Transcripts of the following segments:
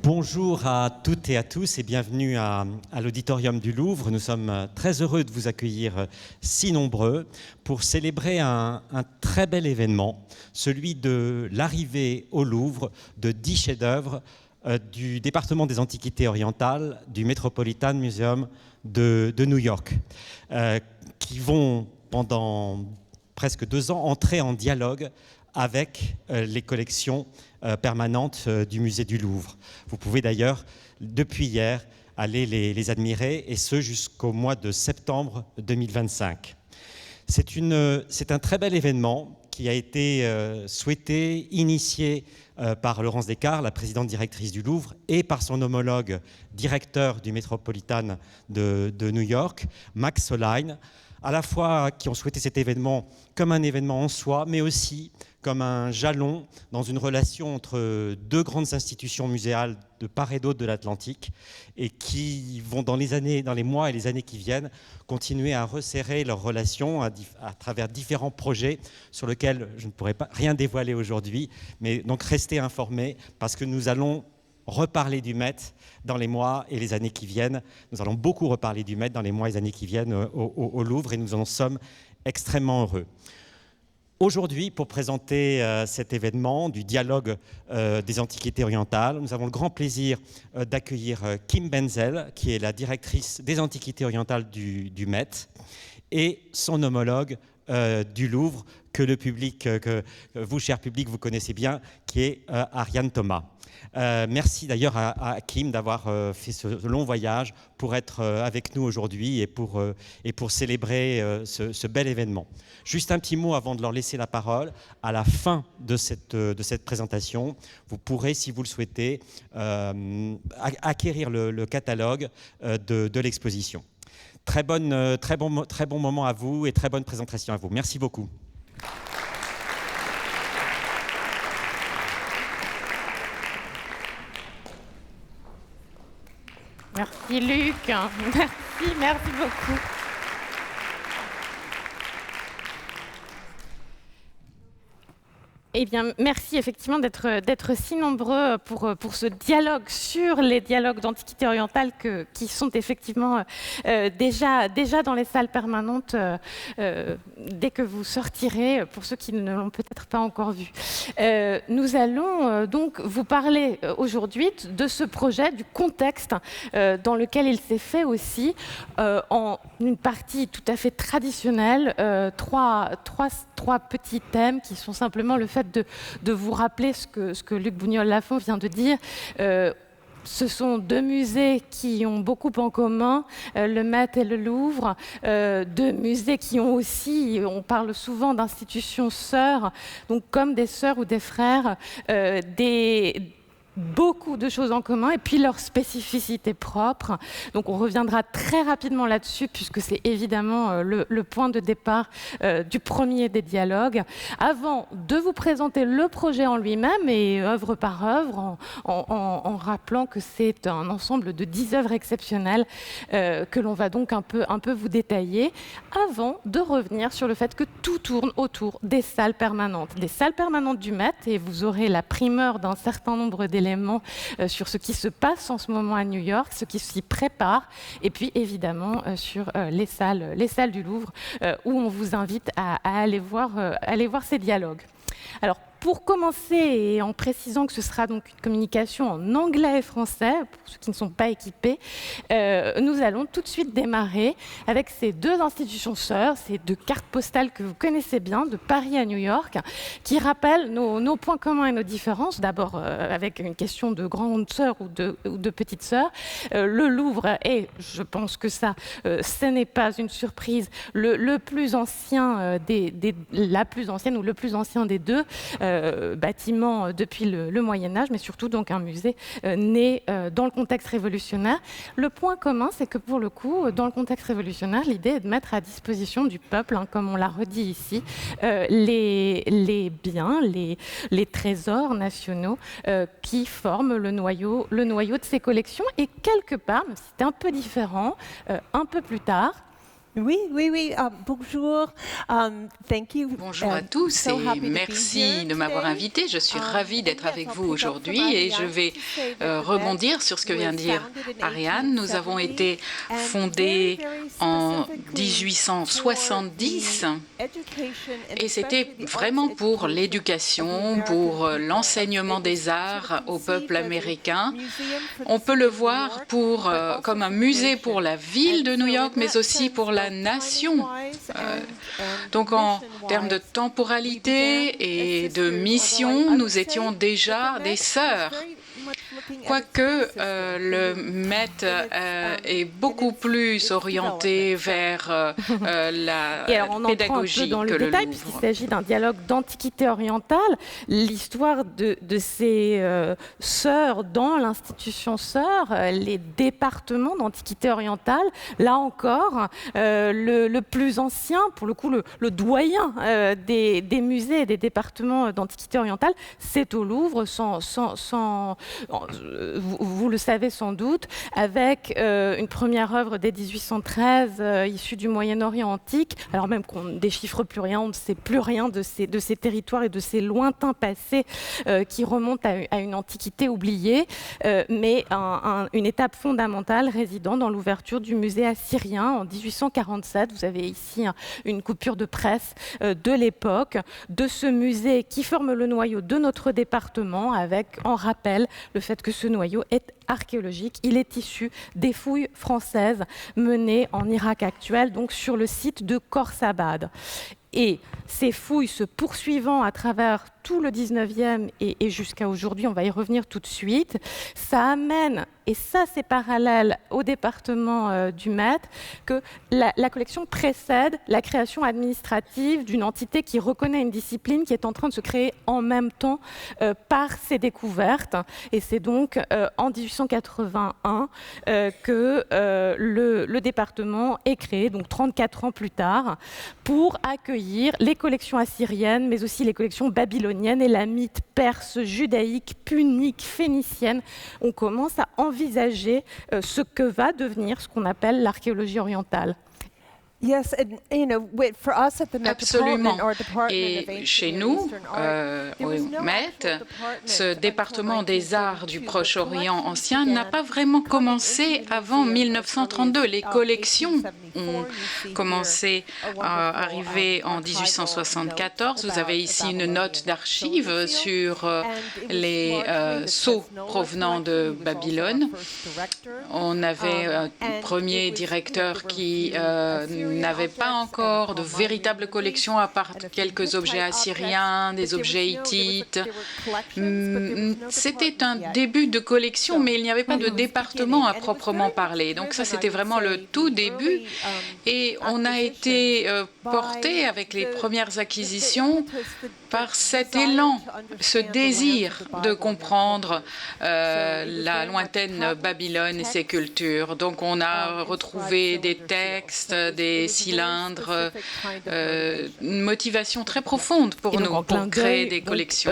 Bonjour à toutes et à tous et bienvenue à l'Auditorium du Louvre. Nous sommes très heureux de vous accueillir si nombreux pour célébrer un très bel événement, celui de l'arrivée au Louvre de 10 chefs-d'œuvre du département des Antiquités orientales du Metropolitan Museum de New York, qui vont pendant presque 2 ans entrer en dialogue avec les collections permanentes du musée du Louvre. Vous pouvez d'ailleurs, depuis hier, aller les admirer, et ce jusqu'au mois de septembre 2025. C'est un très bel événement qui a été souhaité, initié par Laurence Descartes, la présidente directrice du Louvre, et par son homologue directeur du Metropolitan de New York, Max Solein, à la fois qui ont souhaité cet événement comme un événement en soi, mais aussi comme un jalon dans une relation entre 2 grandes institutions muséales de part et d'autre de l'Atlantique, et qui vont dans les mois et les années qui viennent continuer à resserrer leurs relations à travers différents projets sur lesquels je ne pourrais pas rien dévoiler aujourd'hui, mais donc restez informés parce que nous allons reparler du Met dans les mois et les années qui viennent. Nous allons beaucoup reparler du Met dans les mois et les années qui viennent au Louvre, et nous en sommes extrêmement heureux. Aujourd'hui, pour présenter cet événement du dialogue des Antiquités orientales, nous avons le grand plaisir d'accueillir Kim Benzel, qui est la directrice des Antiquités orientales du Met, et son homologue du Louvre, que le public, que vous, cher public, vous connaissez bien, qui est Ariane Thomas. Merci d'ailleurs à Kim d'avoir fait ce long voyage pour être avec nous aujourd'hui et pour célébrer ce bel événement. Juste un petit mot avant de leur laisser la parole. À la fin de cette présentation, vous pourrez, si vous le souhaitez, acquérir le catalogue de l'exposition. Très bon moment à vous et très bonne présentation à vous. Merci beaucoup. Merci Luc, merci beaucoup. Eh bien, merci effectivement d'être si nombreux pour ce dialogue sur les dialogues d'Antiquité orientale qui sont effectivement déjà dans les salles permanentes dès que vous sortirez, pour ceux qui ne l'ont peut-être pas encore vu. Nous allons donc vous parler aujourd'hui de ce projet, du contexte dans lequel il s'est fait aussi, en une partie tout à fait traditionnelle, trois petits thèmes qui sont simplement le fait de vous rappeler ce que Luc Bougnol-Lafont vient de dire. Ce sont 2 musées qui ont beaucoup en commun, le Met et le Louvre, 2 musées qui ont aussi, on parle souvent d'institutions sœurs, donc comme des sœurs ou des frères, beaucoup de choses en commun, et puis leur spécificité propre. Donc on reviendra très rapidement là-dessus, puisque c'est évidemment le point de départ du premier des dialogues. Avant de vous présenter le projet en lui-même, et œuvre par œuvre, en rappelant que c'est un ensemble de 10 œuvres exceptionnelles que l'on va donc un peu vous détailler, avant de revenir sur le fait que tout tourne autour des salles permanentes du Met, et vous aurez la primeur d'un certain nombre d'éléments sur ce qui se passe en ce moment à New York, ce qui s'y prépare, et puis évidemment sur les salles du Louvre où on vous invite à aller voir ces dialogues. Alors, pour commencer, et en précisant que ce sera donc une communication en anglais et français, pour ceux qui ne sont pas équipés, nous allons tout de suite démarrer avec ces 2 institutions sœurs, ces 2 cartes postales que vous connaissez bien, de Paris à New York, qui rappellent nos points communs et nos différences. D'abord, avec une question de grande sœur ou de petite sœur. Le Louvre est, je pense que ça, ce n'est pas une surprise, le plus ancien la plus ancienne ou le plus ancien des 2, bâtiment depuis le Moyen-Âge, mais surtout donc un musée né dans le contexte révolutionnaire. Le point commun, c'est que pour le coup, dans le contexte révolutionnaire, l'idée est de mettre à disposition du peuple, comme on l'a redit ici, les biens, les trésors nationaux qui forment le noyau de ces collections. Et quelque part, même si c'est un peu différent, un peu plus tard, Oui. Bonjour. Thank you. Bonjour à tous et merci de m'avoir invité. Je suis ravie d'être avec vous aujourd'hui et je vais rebondir sur ce que vient de dire Ariane. Nous avons été fondés en 1870 et c'était vraiment pour l'éducation, pour l'enseignement des arts au peuple américain. On peut le voir comme un musée pour la ville de New York, mais aussi pour la nation. Donc en termes de temporalité et de mission, nous étions déjà des sœurs. Quoique le Met est beaucoup plus orienté vers la pédagogie dans que le le détail, Louvre. puisqu'il s'agit d'un dialogue d'antiquité orientale. L'histoire de ces sœurs dans l'institution sœur, les départements d'antiquité orientale, là encore, le plus ancien, pour le coup le doyen des musées et des départements d'antiquité orientale, c'est au Louvre, vous le savez sans doute, avec une première œuvre dès 1813 issue du Moyen-Orient antique, alors même qu'on ne déchiffre plus rien, on ne sait plus rien de ces territoires et de ces lointains passés qui remontent à une antiquité oubliée, mais une étape fondamentale résidant dans l'ouverture du musée assyrien en 1847. Vous avez ici une coupure de presse de l'époque, de ce musée qui forme le noyau de notre département, avec en rappel le fait que ce noyau est archéologique. Il est issu des fouilles françaises menées en Irak actuel, donc sur le site de Khorsabad. Et ces fouilles se poursuivant à travers tout le 19e et jusqu'à aujourd'hui, on va y revenir tout de suite, ça amène, et ça c'est parallèle au département du Met, que la collection précède la création administrative d'une entité qui reconnaît une discipline qui est en train de se créer en même temps par ses découvertes. Et c'est donc en 1881 que le département est créé, donc 34 ans plus tard, pour accueillir les collections assyriennes, mais aussi les collections babyloniennes et la mythe perse, judaïque, punique, phénicienne. On commence à envisager ce que va devenir ce qu'on appelle l'archéologie orientale. Absolument. Et chez nous, au Met, ce département des arts du Proche-Orient ancien n'a pas vraiment commencé avant 1932. Les collections ont commencé à arriver en 1874. Vous avez ici une note d'archives sur les sceaux provenant de Babylone. On avait un premier directeur qui n'avait pas encore de véritable collection à part quelques objets assyriens, des objets hittites. C'était un début de collection, mais il n'y avait pas de département à proprement parler. Donc ça, c'était vraiment le tout début. Et on a été porté avec les premières acquisitions par cet élan, ce désir de comprendre la lointaine Babylone et ses cultures. Donc on a retrouvé des textes, des cylindres, une motivation très profonde pour nous pour créer des collections.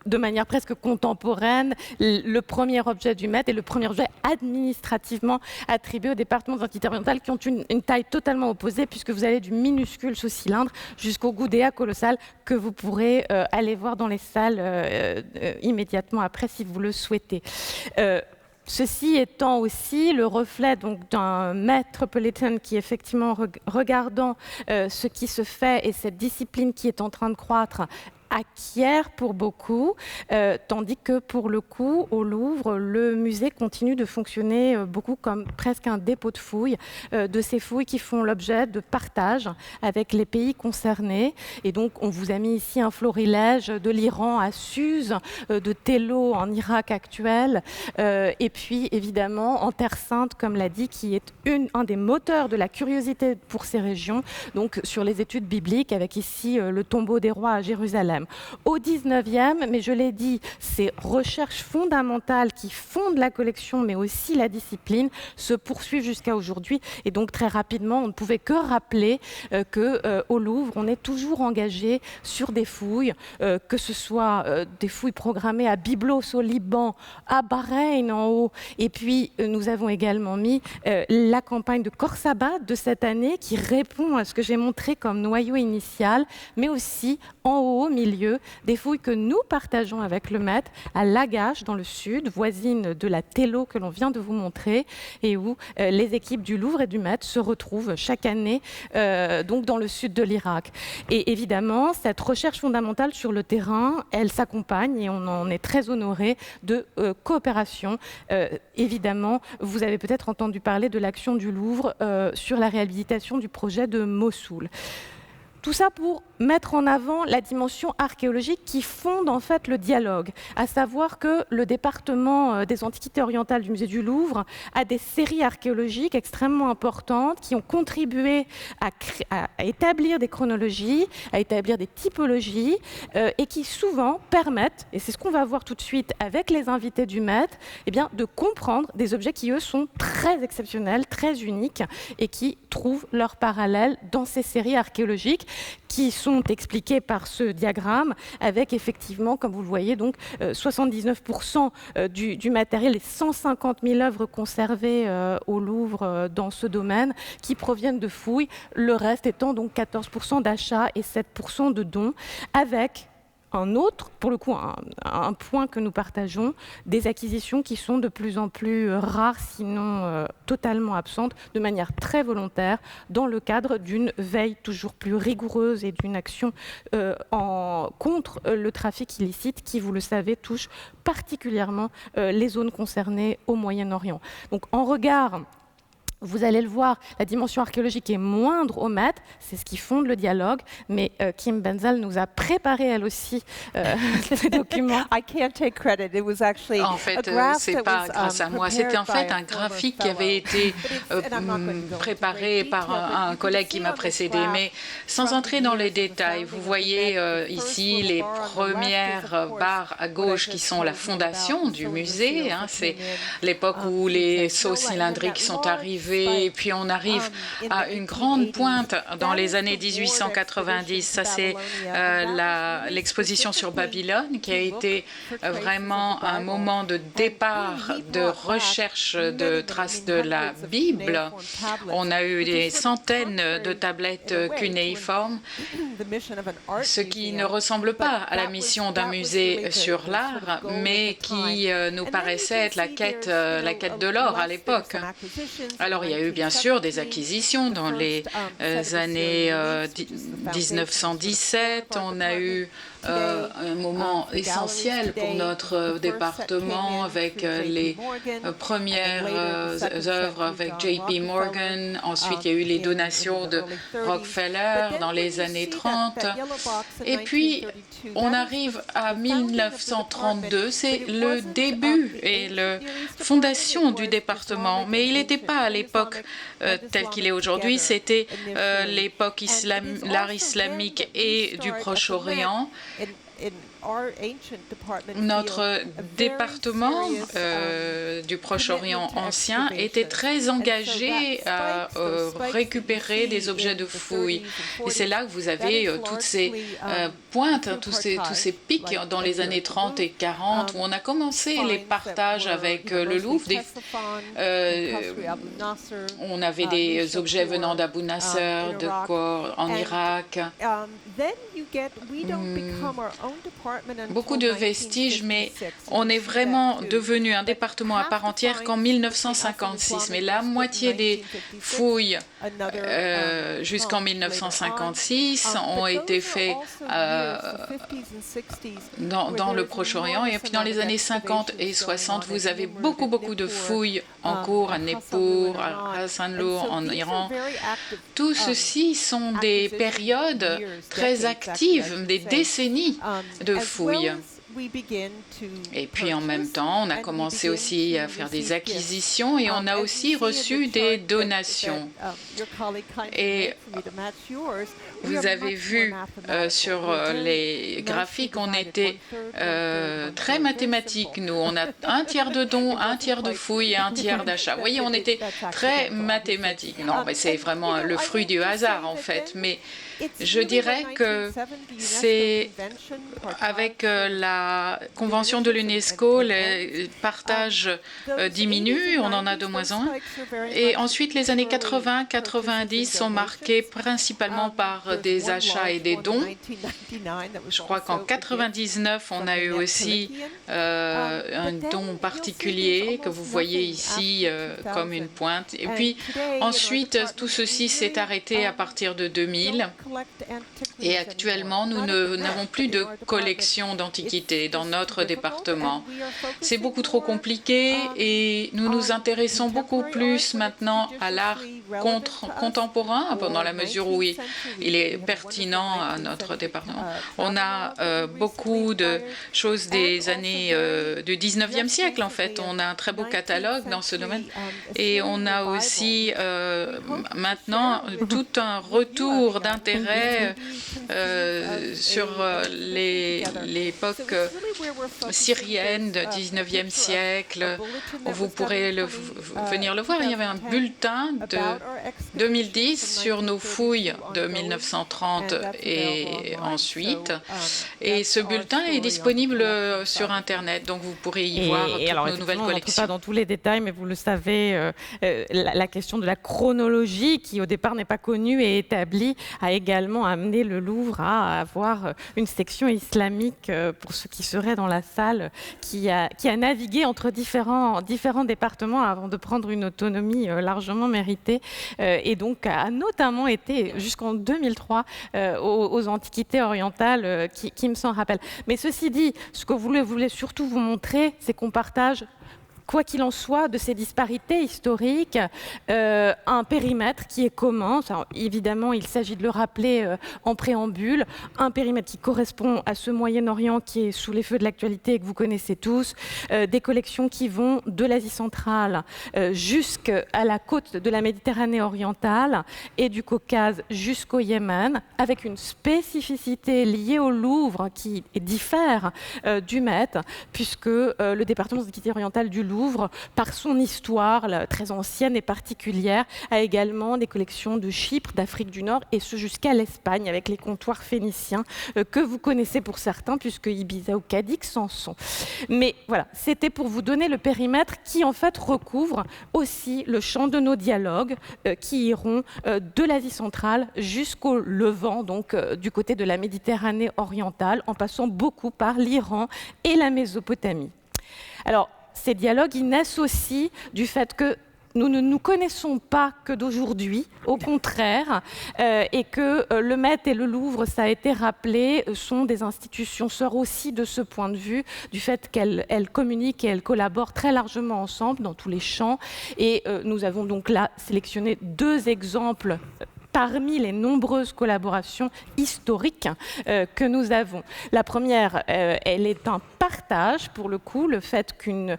De manière presque contemporaine, le premier objet du Met est le premier objet administrativement attribué aux départements d'antiquité orientale qui ont une taille totalement opposée, puisque vous avez du minuscule sous cylindre jusqu'au goudéa colossal que vous pourrez aller voir dans les salles immédiatement après si vous le souhaitez. Ceci étant aussi le reflet d'un Metropolitan qui, effectivement, regardant ce qui se fait et cette discipline qui est en train de croître, acquiert pour beaucoup, tandis que pour le coup, au Louvre, le musée continue de fonctionner beaucoup comme presque un dépôt de fouilles, de ces fouilles qui font l'objet de partage avec les pays concernés. Et donc, on vous a mis ici un florilège de l'Iran à Suse, de Tello en Irak actuel, et puis évidemment en Terre Sainte, comme l'a dit, qui est un des moteurs de la curiosité pour ces régions, donc sur les études bibliques, avec ici le tombeau des rois à Jérusalem. 18e. Au 19e, mais je l'ai dit, ces recherches fondamentales qui fondent la collection, mais aussi la discipline, se poursuivent jusqu'à aujourd'hui. Et donc, très rapidement, on ne pouvait que rappeler qu'au Louvre, on est toujours engagé sur des fouilles, que ce soit des fouilles programmées à Byblos au Liban, à Bahreïn en haut, et puis nous avons également mis la campagne de Khorsabad de cette année qui répond à ce que j'ai montré comme noyau initial, mais aussi en haut, au milieu, des fouilles que nous partageons avec le Met à Lagash dans le sud, voisine de la Tello que l'on vient de vous montrer, et où les équipes du Louvre et du Met se retrouvent chaque année donc dans le sud de l'Irak. Et évidemment, cette recherche fondamentale sur le terrain, elle s'accompagne, et on en est très honoré, de coopération. Évidemment, vous avez peut-être entendu parler de l'action du Louvre sur la réhabilitation du projet de Mossoul. Tout ça pour mettre en avant la dimension archéologique qui fonde en fait le dialogue, à savoir que le département des Antiquités orientales du musée du Louvre a des séries archéologiques extrêmement importantes qui ont contribué à établir des chronologies, à établir des typologies et qui souvent permettent, et c'est ce qu'on va voir tout de suite avec les invités du Met, eh bien, de comprendre des objets qui eux sont très exceptionnels, très uniques et qui trouvent leur parallèle dans ces séries archéologiques qui sont expliquées par ce diagramme avec effectivement, comme vous le voyez, donc 79% du matériel et 150 000 œuvres conservées au Louvre dans ce domaine qui proviennent de fouilles, le reste étant donc 14% d'achats et 7% de dons, avec un autre, pour le coup, un point que nous partageons, des acquisitions qui sont de plus en plus rares, sinon totalement absentes, de manière très volontaire, dans le cadre d'une veille toujours plus rigoureuse et d'une action contre le trafic illicite qui, vous le savez, touche particulièrement les zones concernées au Moyen-Orient. Donc, en regard, vous allez le voir, la dimension archéologique est moindre au Met, c'est ce qui fonde le dialogue, mais Kim Benzel nous a préparé elle aussi ces documents. I can't take credit. It was actually en fait, c'est pas grâce à moi. C'était en fait un graphique qui avait été préparé par un collègue qui m'a précédé. Mais sans entrer dans les détails, vous voyez ici les premières barres à gauche qui sont la fondation du musée. Hein, c'est l'époque où les seaux cylindriques sont arrivés. Et puis on arrive à une grande pointe dans les années 1890. Ça, c'est l'exposition sur Babylone qui a été vraiment un moment de départ de recherche de traces de la Bible. On a eu des centaines de tablettes cunéiformes, ce qui ne ressemble pas à la mission d'un musée sur l'art, mais qui nous paraissait être la quête de l'or à l'époque. Alors, il y a eu bien sûr des acquisitions dans les années 1917. On a eu un moment essentiel pour notre département avec les premières œuvres avec J.P. Morgan. Ensuite, il y a eu les donations de Rockefeller dans les années 30. Et puis, on arrive à 1932. C'est le début et la fondation du département. Mais il n'était pas à l'époque tel qu'il est aujourd'hui. C'était l'époque l'art islamique et du Proche-Orient. Notre département du Proche-Orient ancien était très engagé à récupérer des objets de fouilles. Et c'est là que vous avez toutes ces pointes, tous ces pics dans les années 30 et 40 où on a commencé les partages avec le Louvre. On avait des objets venant d'Abu Nasser, en Irak. Beaucoup de vestiges, mais on est vraiment devenu un département à part entière qu'en 1956. Mais la moitié des fouilles jusqu'en 1956 ont été faites dans le Proche-Orient. Et puis dans les années 50 et 60, vous avez beaucoup de fouilles en cours à Népur, à Hassanlour, en Iran. Tout ceci sont des périodes très actives, des décennies de fouilles. Et puis en même temps, on a commencé aussi à faire des acquisitions et on a aussi reçu des donations. Et Vous avez vu sur les graphiques, on était très mathématiques. Nous, on a un tiers de dons, un tiers de fouilles et un tiers d'achats. Vous voyez, on était très mathématiques. Non, mais c'est vraiment le fruit du hasard, en fait. Mais je dirais que c'est avec la convention de l'UNESCO, les partages diminuent, on en a de moins en moins. Et ensuite, les années 80-90 sont marquées principalement par des achats et des dons. Je crois qu'en 99, on a eu aussi un don particulier que vous voyez ici comme une pointe. Et puis ensuite, tout ceci s'est arrêté à partir de 2000. Et actuellement, nous n'avons plus de collection d'antiquités dans notre département. C'est beaucoup trop compliqué et nous nous intéressons beaucoup plus maintenant à l'art contemporain, dans la mesure où il est pertinent à notre département. On a beaucoup de choses des années du 19e siècle, en fait. On a un très beau catalogue dans ce domaine. Et on a aussi maintenant tout un retour d'intérêt sur l'époque syrienne du 19e siècle. Vous pourrez venir le voir. Il y avait un bulletin de 2010 sur nos fouilles de 1930 et ensuite. Et ce bulletin est disponible sur Internet, donc vous pourrez y voir toutes nos nouvelles collections. On n'entre pas dans tous les détails, mais vous le savez, la question de la chronologie, qui au départ n'est pas connue et établie, a également amené le Louvre à avoir une section islamique, pour ceux qui seraient dans la salle, qui a navigué entre différents départements avant de prendre une autonomie largement méritée, et donc a notamment été jusqu'en 2003 aux Antiquités orientales, qui me s'en rappellent. Mais ceci dit, ce que je voulais surtout vous montrer, c'est qu'on partage, quoi qu'il en soit, de ces disparités historiques, un périmètre qui est commun. Alors, évidemment, il s'agit de le rappeler en préambule, un périmètre qui correspond à ce Moyen-Orient qui est sous les feux de l'actualité et que vous connaissez tous, des collections qui vont de l'Asie centrale jusqu'à la côte de la Méditerranée orientale et du Caucase jusqu'au Yémen, avec une spécificité liée au Louvre qui diffère du Met, puisque le département des Antiquités orientales du Louvre, par son histoire très ancienne et particulière, a également des collections de Chypre, d'Afrique du Nord, et ce jusqu'à l'Espagne, avec les comptoirs phéniciens que vous connaissez pour certains, puisque Ibiza ou Cadix en sont. Mais voilà, c'était pour vous donner le périmètre qui, en fait, recouvre aussi le champ de nos dialogues qui iront de l'Asie centrale jusqu'au Levant, donc du côté de la Méditerranée orientale, en passant beaucoup par l'Iran et la Mésopotamie. Alors, ces dialogues, ils naissent aussi du fait que nous ne nous connaissons pas que d'aujourd'hui, au contraire, et que le Met et le Louvre, ça a été rappelé, sont des institutions sœurs aussi de ce point de vue, du fait qu'elles communiquent et elles collaborent très largement ensemble dans tous les champs. Et nous avons donc là sélectionné deux exemples parmi les nombreuses collaborations historiques que nous avons. La première, elle est un partage, pour le coup, le fait qu'une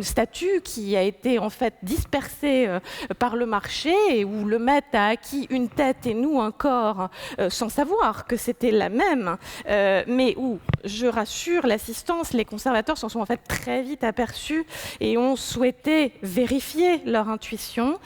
statue qui a été en fait dispersée par le marché et où le Met a acquis une tête et nous un corps sans savoir que c'était la même, mais où, je rassure l'assistance, les conservateurs s'en sont en fait très vite aperçus et ont souhaité vérifier leur intuition.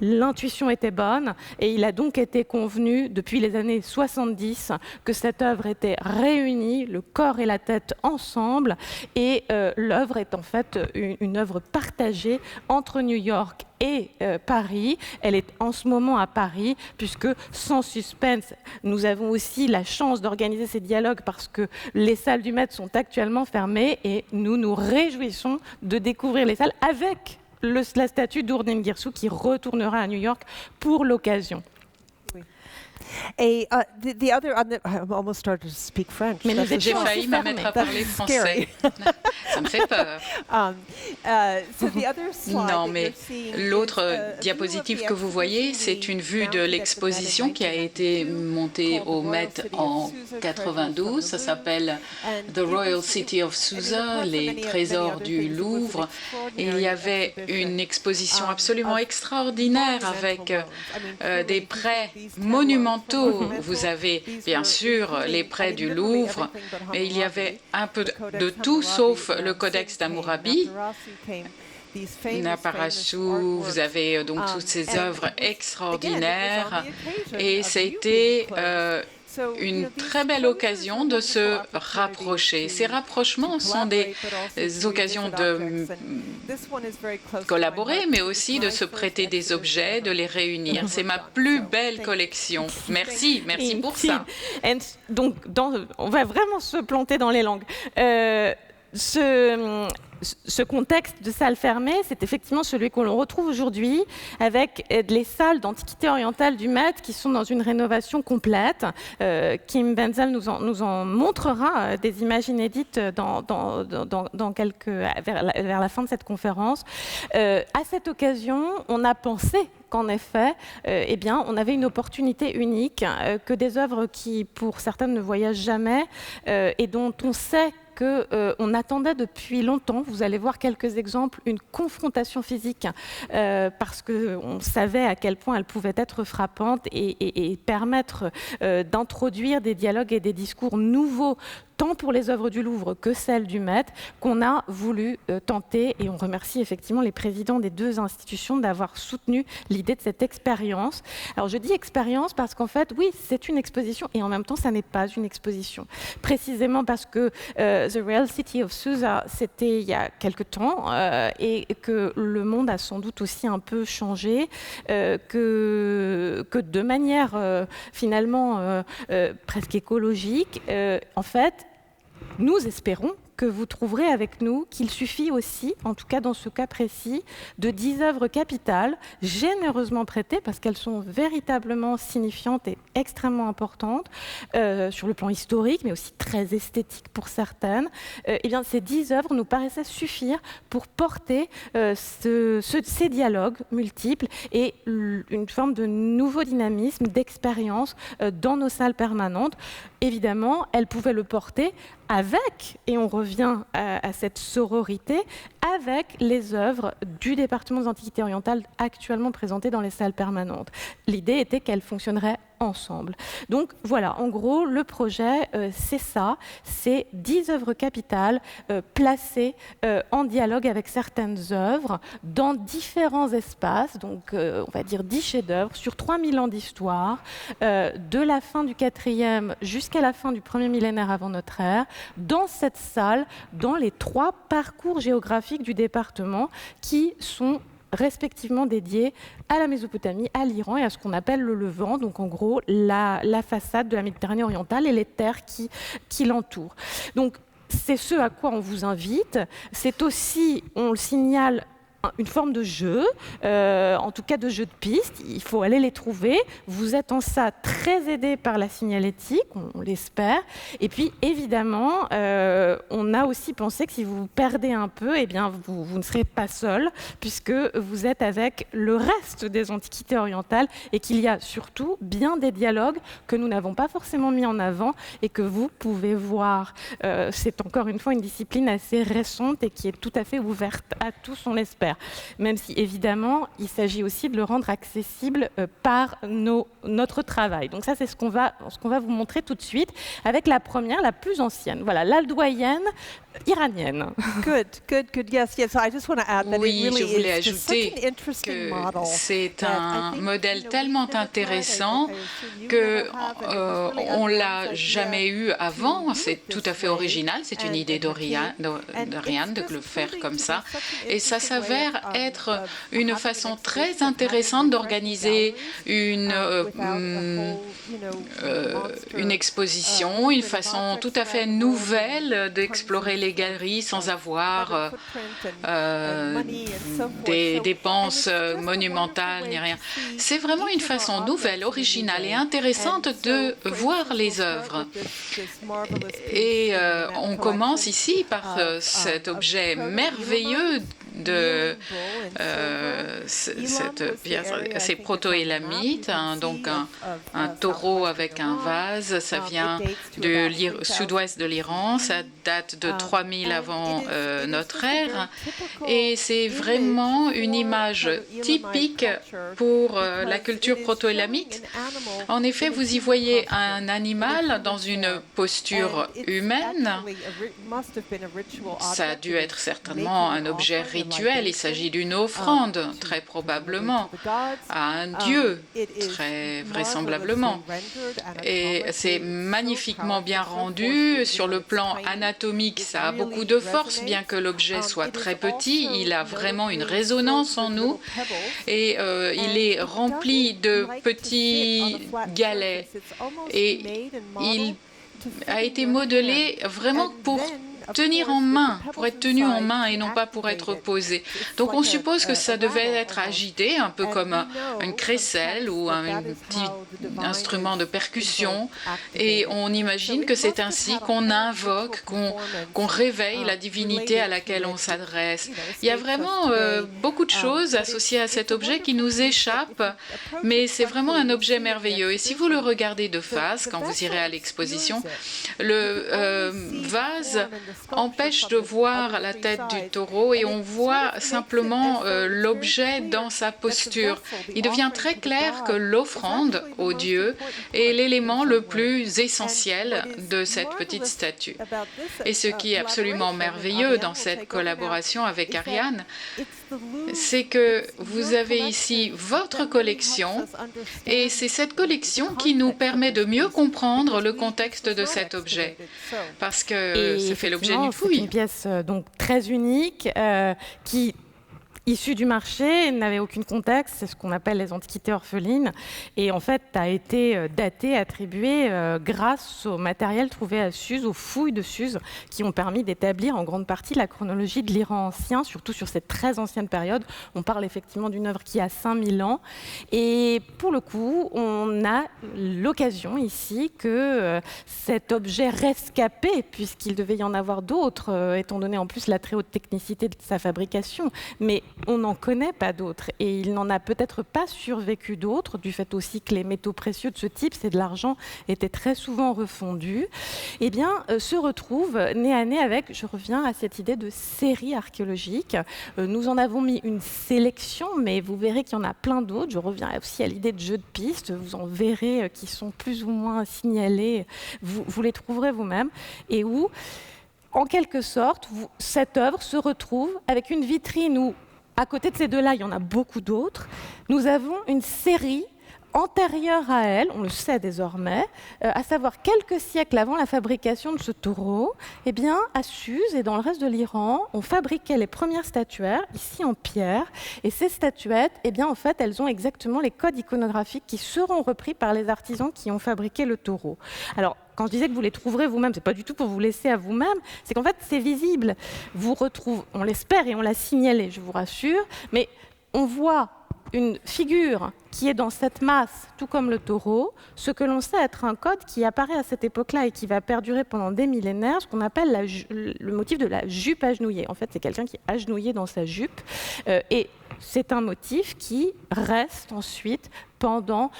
L'intuition était bonne et il a donc été convenu depuis les années 70 que cette œuvre était réunie, le corps et la tête ensemble, et l'œuvre est en fait une œuvre partagée entre New York et Paris. Elle est en ce moment à Paris, puisque sans suspense, nous avons aussi la chance d'organiser ces dialogues parce que les salles du Met sont actuellement fermées et nous nous réjouissons de découvrir les salles avec la statue d'Ourdin Guirsou qui retournera à New York pour l'occasion. I almost started to speak French. Mais j'ai failli me mettre à parler français. Ça me fait peur. Non, mais l'autre diapositive que vous voyez, c'est une vue de l'exposition qui a été montée au Met en 92. Ça s'appelle The Royal City of Susa, les trésors du Louvre. Et il y avait une exposition absolument extraordinaire avec des prêts monumentaux monumentaux. Vous avez bien sûr les prêts du Louvre, mais il y avait un peu de tout sauf le Codex d'Hammurabi. Naparasu, vous avez donc toutes ces œuvres extraordinaires et c'était une très belle occasion de se rapprocher. Ces rapprochements sont des occasions de collaborer, mais aussi de se prêter des objets, de les réunir. C'est ma plus belle collection. Merci, merci pour ça. Donc, on va vraiment se planter dans les langues. Ce contexte de salle fermée, c'est effectivement celui que l'on retrouve aujourd'hui avec les salles d'Antiquité orientale du Met qui sont dans une rénovation complète. Kim Benzel nous en montrera des images inédites vers la fin de cette conférence. À cette occasion, on a pensé qu'en effet, on avait une opportunité unique, que des œuvres qui, pour certaines, ne voyagent jamais et dont on sait qu'on attendait depuis longtemps. Vous allez voir quelques exemples, une confrontation physique, parce qu'on savait à quel point elle pouvait être frappante et permettre d'introduire des dialogues et des discours nouveaux, tant pour les œuvres du Louvre que celles du Met, qu'on a voulu tenter, et on remercie effectivement les présidents des deux institutions d'avoir soutenu l'idée de cette expérience. Alors je dis expérience parce qu'en fait, oui, c'est une exposition, et en même temps, ça n'est pas une exposition. Précisément parce que The Real City of Susa, c'était il y a quelque temps, et que le monde a sans doute aussi un peu changé, que de manière finalement presque écologique, en fait, nous espérons que vous trouverez avec nous qu'il suffit aussi, en tout cas dans ce cas précis, de 10 œuvres capitales, généreusement prêtées, parce qu'elles sont véritablement signifiantes et extrêmement importantes, sur le plan historique, mais aussi très esthétique pour certaines. Ces 10 œuvres nous paraissaient suffire pour porter ces dialogues multiples et une forme de nouveau dynamisme, d'expérience dans nos salles permanentes. Évidemment, elles pouvaient le porter avec, et on revient à cette sororité, avec les œuvres du département des Antiquités orientales actuellement présentées dans les salles permanentes. L'idée était qu'elles fonctionneraient ensemble. Donc voilà, en gros, le projet, c'est ça, c'est 10 œuvres capitales placées en dialogue avec certaines œuvres dans différents espaces, donc on va dire 10 chefs-d'œuvre sur 3000 ans d'histoire, de la fin du 4e jusqu'à la fin du 1er millénaire avant notre ère, dans cette salle, dans les 3 parcours géographiques du département qui sont respectivement dédiés à la Mésopotamie, à l'Iran et à ce qu'on appelle le Levant, donc en gros la façade de la Méditerranée orientale et les terres qui l'entourent. Donc c'est ce à quoi on vous invite. C'est aussi, on le signale, une forme de jeu, en tout cas de jeu de piste. Il faut aller les trouver. Vous êtes en ça très aidés par la signalétique, on l'espère. Et puis évidemment, on a aussi pensé que si vous vous perdez un peu, vous ne serez pas seul, puisque vous êtes avec le reste des antiquités orientales et qu'il y a surtout bien des dialogues que nous n'avons pas forcément mis en avant et que vous pouvez voir. C'est encore une fois une discipline assez récente et qui est tout à fait ouverte à tous, on l'espère. Même si, évidemment, il s'agit aussi de le rendre accessible par notre travail. Donc ça, c'est ce qu'on va vous montrer tout de suite avec la première, la plus ancienne. Voilà, l'aldoïenne iranienne. Good. Yes. I just want to add that oui, it really je voulais is just such ajouter an interesting model. C'est un modèle tellement intéressant que on l'a jamais eu avant. C'est tout à fait original. C'est une idée d'Oriane de le faire comme ça. Et ça s'avère être une façon très intéressante d'organiser une exposition, une façon tout à fait nouvelle d'explorer les galeries sans avoir des dépenses monumentales ni rien. C'est vraiment une façon nouvelle, originale et intéressante de voir les œuvres. Et on commence ici par cet objet merveilleux de ces proto-élamites, donc un taureau avec un vase. Ça vient du sud-ouest de l'Iran, ça date de 3000 avant notre ère, et c'est vraiment une image typique pour la culture proto-élamite. En effet, vous y voyez un animal dans une posture humaine. Ça a dû être certainement un objet rituel. Il s'agit d'une offrande, très probablement, à un dieu, très vraisemblablement. Et c'est magnifiquement bien rendu. Sur le plan anatomique, ça a beaucoup de force, bien que l'objet soit très petit. Il a vraiment une résonance en nous. Et il est rempli de petits galets. Et il a été modelé vraiment pour tenir en main, pour être tenu en main et non pas pour être posé. Donc on suppose que ça devait être agité, un peu comme une crécelle ou un petit instrument de percussion, et on imagine que c'est ainsi qu'on invoque, qu'on réveille la divinité à laquelle on s'adresse. Il y a vraiment beaucoup de choses associées à cet objet qui nous échappent, mais c'est vraiment un objet merveilleux. Et si vous le regardez de face, quand vous irez à l'exposition, le vase empêche de voir la tête du taureau et on voit simplement l'objet dans sa posture. Il devient très clair que l'offrande au Dieu est l'élément le plus essentiel de cette petite statue. Et ce qui est absolument merveilleux dans cette collaboration avec Ariane, c'est que vous avez ici votre collection et c'est cette collection qui nous permet de mieux comprendre le contexte de cet objet parce que ça fait l'objet d'une fouille. C'est une pièce donc très unique qui issue du marché, n'avait aucun contexte, c'est ce qu'on appelle les antiquités orphelines, et en fait a été datée, attribuée grâce au matériel trouvé à Suse, aux fouilles de Suse, qui ont permis d'établir en grande partie la chronologie de l'Iran ancien, surtout sur cette très ancienne période. On parle effectivement d'une œuvre qui a 5000 ans, et pour le coup, on a l'occasion ici que cet objet rescapé, puisqu'il devait y en avoir d'autres, étant donné en plus la très haute technicité de sa fabrication, mais on n'en connaît pas d'autres et il n'en a peut-être pas survécu d'autres, du fait aussi que les métaux précieux de ce type, c'est de l'argent, étaient très souvent refondus, eh bien, se retrouvent nez à nez avec, je reviens à cette idée de série archéologique. Nous en avons mis une sélection, mais vous verrez qu'il y en a plein d'autres. Je reviens aussi à l'idée de jeux de pistes, vous en verrez qui sont plus ou moins signalés, vous les trouverez vous-même, et où, en quelque sorte, cette œuvre se retrouve avec une vitrine où, à côté de ces deux-là, il y en a beaucoup d'autres. Nous avons une série antérieure à elle, on le sait désormais, à savoir quelques siècles avant la fabrication de ce taureau, eh bien, à Suse et dans le reste de l'Iran, on fabriquait les premières statuaires, ici en pierre, et ces statuettes, eh bien, en fait, elles ont exactement les codes iconographiques qui seront repris par les artisans qui ont fabriqué le taureau. Alors, quand je disais que vous les trouverez vous-même, c'est pas du tout pour vous laisser à vous-même, c'est qu'en fait, c'est visible. Vous retrouvez, on l'espère et on l'a signalé, je vous rassure, mais on voit une figure qui est dans cette masse, tout comme le taureau, ce que l'on sait être un code qui apparaît à cette époque-là et qui va perdurer pendant des millénaires, ce qu'on appelle le motif de la jupe agenouillée. En fait, c'est quelqu'un qui est agenouillé dans sa jupe, et c'est un motif qui reste ensuite pendant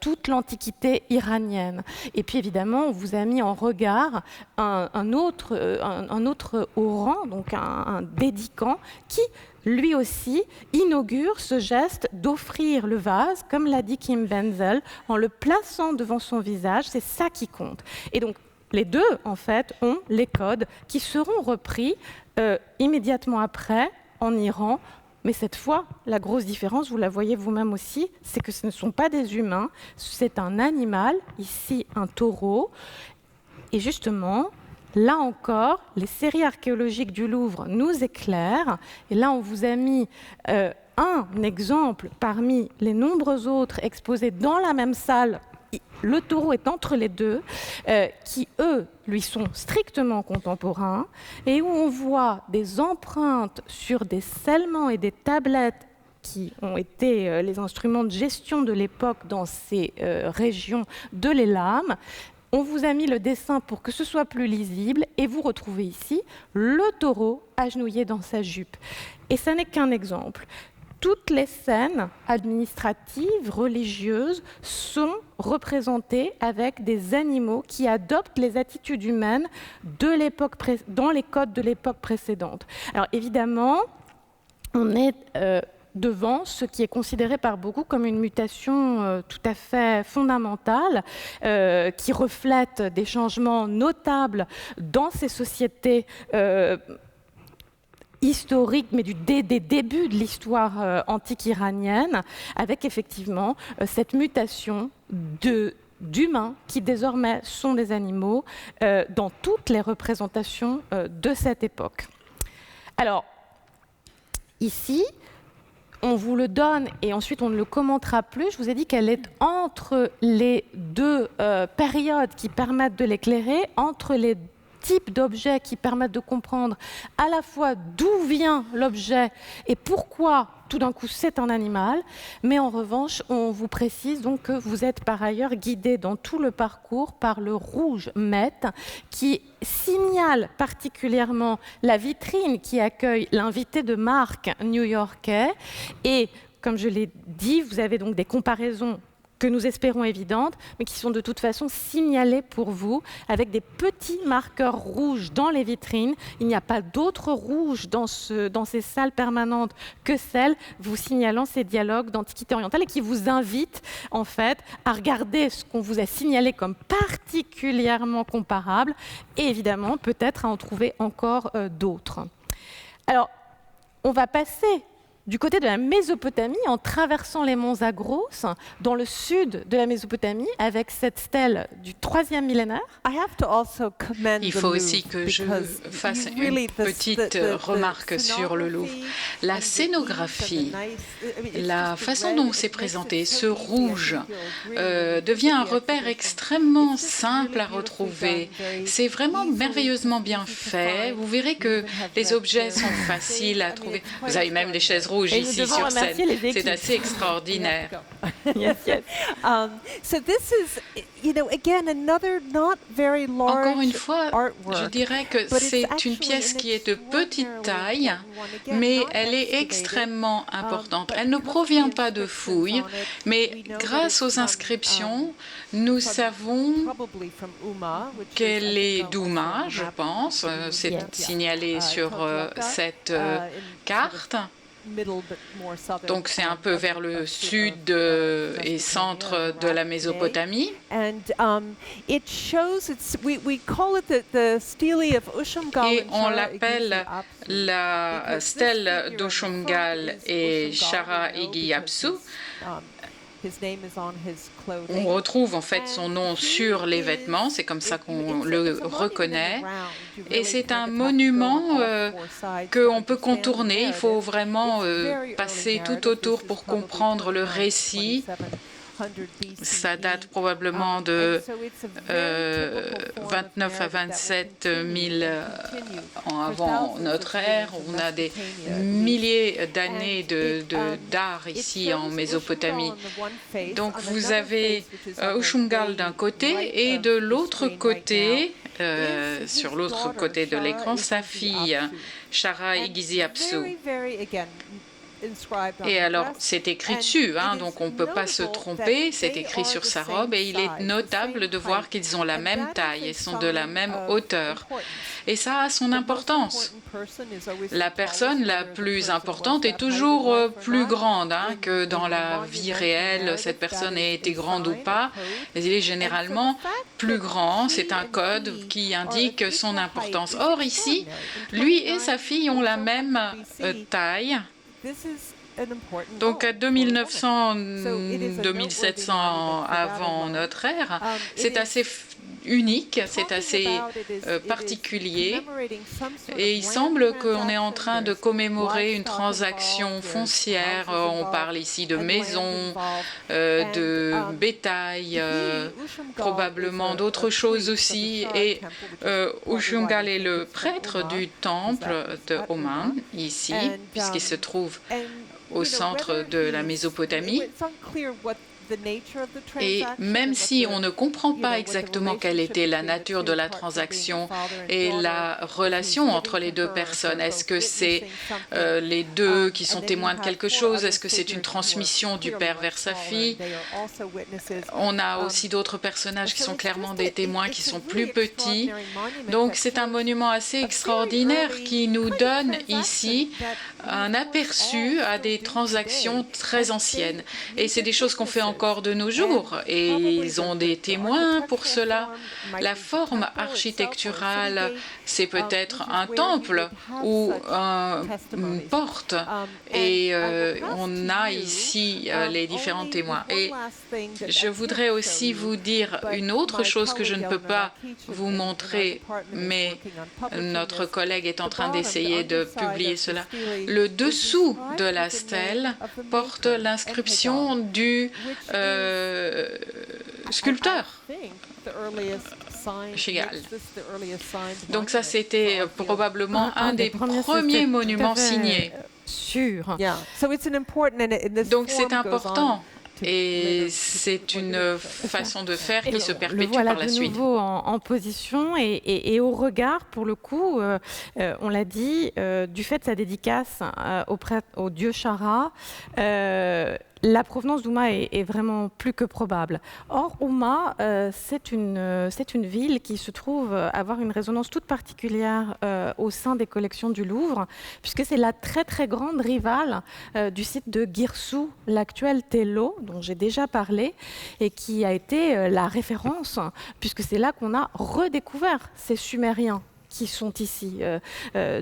toute l'Antiquité iranienne. Et puis évidemment, on vous a mis en regard un autre haut rang, donc un dédicant, qui lui aussi inaugure ce geste d'offrir le vase, comme l'a dit Kim Wenzel, en le plaçant devant son visage. C'est ça qui compte. Et donc, les deux, en fait, ont les codes qui seront repris immédiatement après en Iran. Mais cette fois, la grosse différence, vous la voyez vous-même aussi, c'est que ce ne sont pas des humains, c'est un animal, ici un taureau. Et justement, là encore, les séries archéologiques du Louvre nous éclairent. Et là, on vous a mis un exemple parmi les nombreux autres exposés dans la même salle. Le taureau est entre les deux, qui, eux, lui sont strictement contemporains, et où on voit des empreintes sur des scellements et des tablettes qui ont été les instruments de gestion de l'époque dans ces régions de l'Élam, On vous a mis le dessin pour que ce soit plus lisible et vous retrouvez ici le taureau agenouillé dans sa jupe. Et ça n'est qu'un exemple. Toutes les scènes administratives, religieuses, sont représentées avec des animaux qui adoptent les attitudes humaines dans les codes de l'époque précédente. Alors évidemment, on est devant ce qui est considéré par beaucoup comme une mutation tout à fait fondamentale, qui reflète des changements notables dans ces sociétés historiques, mais des débuts de l'histoire antique iranienne, avec effectivement cette mutation d'humains qui désormais sont des animaux dans toutes les représentations de cette époque. Alors, ici, on vous le donne et ensuite on ne le commentera plus. Je vous ai dit qu'elle est entre les deux périodes qui permettent de l'éclairer, entre les types d'objets qui permettent de comprendre à la fois d'où vient l'objet et pourquoi tout d'un coup c'est un animal, mais en revanche on vous précise donc que vous êtes par ailleurs guidé dans tout le parcours par le rouge Met qui signale particulièrement la vitrine qui accueille l'invité de marque new-yorkais et comme je l'ai dit, vous avez donc des comparaisons que nous espérons évidentes, mais qui sont de toute façon signalées pour vous avec des petits marqueurs rouges dans les vitrines. Il n'y a pas d'autres rouges dans ces salles permanentes que celles vous signalant ces dialogues d'Antiquité orientale et qui vous invitent en fait à regarder ce qu'on vous a signalé comme particulièrement comparable et évidemment peut-être à en trouver encore d'autres. Alors, on va passer du côté de la Mésopotamie, en traversant les monts Zagros, dans le sud de la Mésopotamie, avec cette stèle du 3e millénaire. Il faut aussi que je fasse une petite remarque sur le Louvre. La scénographie, la façon dont c'est présenté, ce rouge, devient un repère extrêmement simple à retrouver. C'est vraiment merveilleusement bien fait. Vous verrez que les objets sont faciles à trouver. Vous avez même des chaises rouges ici sur scène. C'est assez extraordinaire. Yes, yes. So this is, again, another not very large Encore une fois, artwork, je dirais que c'est une pièce qui est de petite taille, mais elle est extrêmement importante. Elle ne provient pas de fouilles, mais grâce aux inscriptions, nous savons qu'elle est d'Ouma, je pense. C'est signalé sur cette carte. Donc c'est un peu vers le sud et centre de la Mésopotamie. Et on l'appelle la stèle d'Ushumgal et Shara Igi-Apsu. On retrouve en fait son nom sur les vêtements, c'est comme ça qu'on le reconnaît. Et c'est un monument qu'on peut contourner, il faut vraiment passer tout autour pour comprendre le récit. Ça date probablement de 29 à 27 000 ans avant notre ère. On a des milliers d'années d'art ici en Mésopotamie. Donc vous avez Ushumgal d'un côté et de l'autre côté, sur l'autre côté de l'écran, sa fille, Shara Igi-Apsu. Et alors, c'est écrit dessus, donc on ne peut pas se tromper, c'est écrit sur sa robe et il est notable de voir qu'ils ont la même taille et sont de la même hauteur. Et ça a son importance. La personne la plus importante est toujours plus grande que dans la vie réelle. Cette personne ait été grande ou pas, mais il est généralement plus grand. C'est un code qui indique son importance. Or ici, lui et sa fille ont la même taille. Donc à 2900-2700 avant notre ère, c'est assez unique, c'est assez particulier et il semble qu'on est en train de commémorer une transaction foncière. On parle ici de maisons, de bétail, probablement d'autres choses aussi. Et Ushumgal est le prêtre du temple de Oman ici, puisqu'il se trouve au centre de la Mésopotamie. Et même si on ne comprend pas exactement quelle était la nature de la transaction et la relation entre les deux personnes, est-ce que c'est les deux qui sont témoins de quelque chose? Est-ce que c'est une transmission du père vers sa fille? On a aussi d'autres personnages qui sont clairement des témoins qui sont plus petits. Donc c'est un monument assez extraordinaire qui nous donne ici un aperçu à des transactions très anciennes. Et c'est des choses qu'on fait encore de nos jours. Et ils ont des témoins pour cela. La forme architecturale, c'est peut-être un temple ou une porte. Et on a ici les différents témoins. Et je voudrais aussi vous dire une autre chose que je ne peux pas vous montrer, mais notre collègue est en train d'essayer de publier cela. Le dessous de la stèle porte l'inscription du sculpteur Chagall. Donc ça, c'était probablement un des premiers monuments signés. Donc c'est important. Et c'est une façon de faire qui se perpétue par la suite. Le voilà de nouveau en position et au regard, pour le coup, on l'a dit, du fait de sa dédicace au dieu Shara, la provenance d'Ouma est vraiment plus que probable. Or, Ouma, c'est une ville qui se trouve avoir une résonance toute particulière au sein des collections du Louvre, puisque c'est la très très grande rivale du site de Guirsou, l'actuel Tello, dont j'ai déjà parlé, et qui a été la référence, puisque c'est là qu'on a redécouvert ces Sumériens qui sont ici,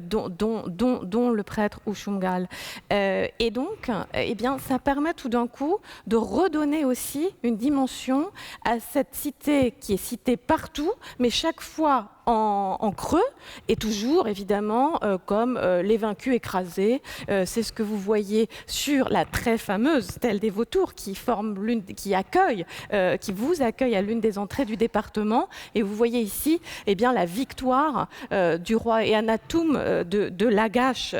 dont le prêtre Ushumgal. Et donc, eh bien, ça permet tout d'un coup de redonner aussi une dimension à cette cité qui est citée partout, mais chaque fois en creux, et toujours évidemment comme les vaincus écrasés. C'est ce que vous voyez sur la très fameuse stèle des Vautours qui vous accueille à l'une des entrées du département. Et vous voyez ici eh bien, la victoire du roi Eannatum de Lagash,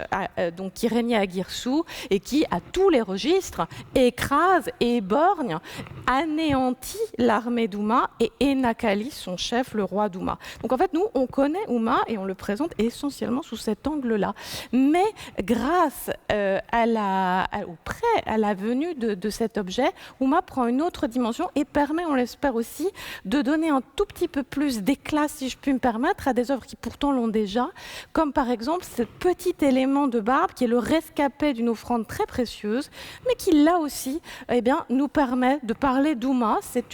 donc, qui régnait à Guirsou et qui, à tous les registres, écrase et éborgne, anéantit l'armée d'Ouma et Enakali, son chef, le roi d'Ouma. Donc en fait, nous, on connaît Ouma et on le présente essentiellement sous cet angle-là. Mais grâce à la venue de cet objet, Ouma prend une autre dimension et permet, on l'espère aussi, de donner un tout petit peu plus d'éclat, si je puis me permettre, à des œuvres qui pourtant l'ont déjà, comme par exemple ce petit élément de barbe qui est le rescapé d'une offrande très précieuse, mais qui là aussi eh bien, nous permet de parler d'Ouma. C'est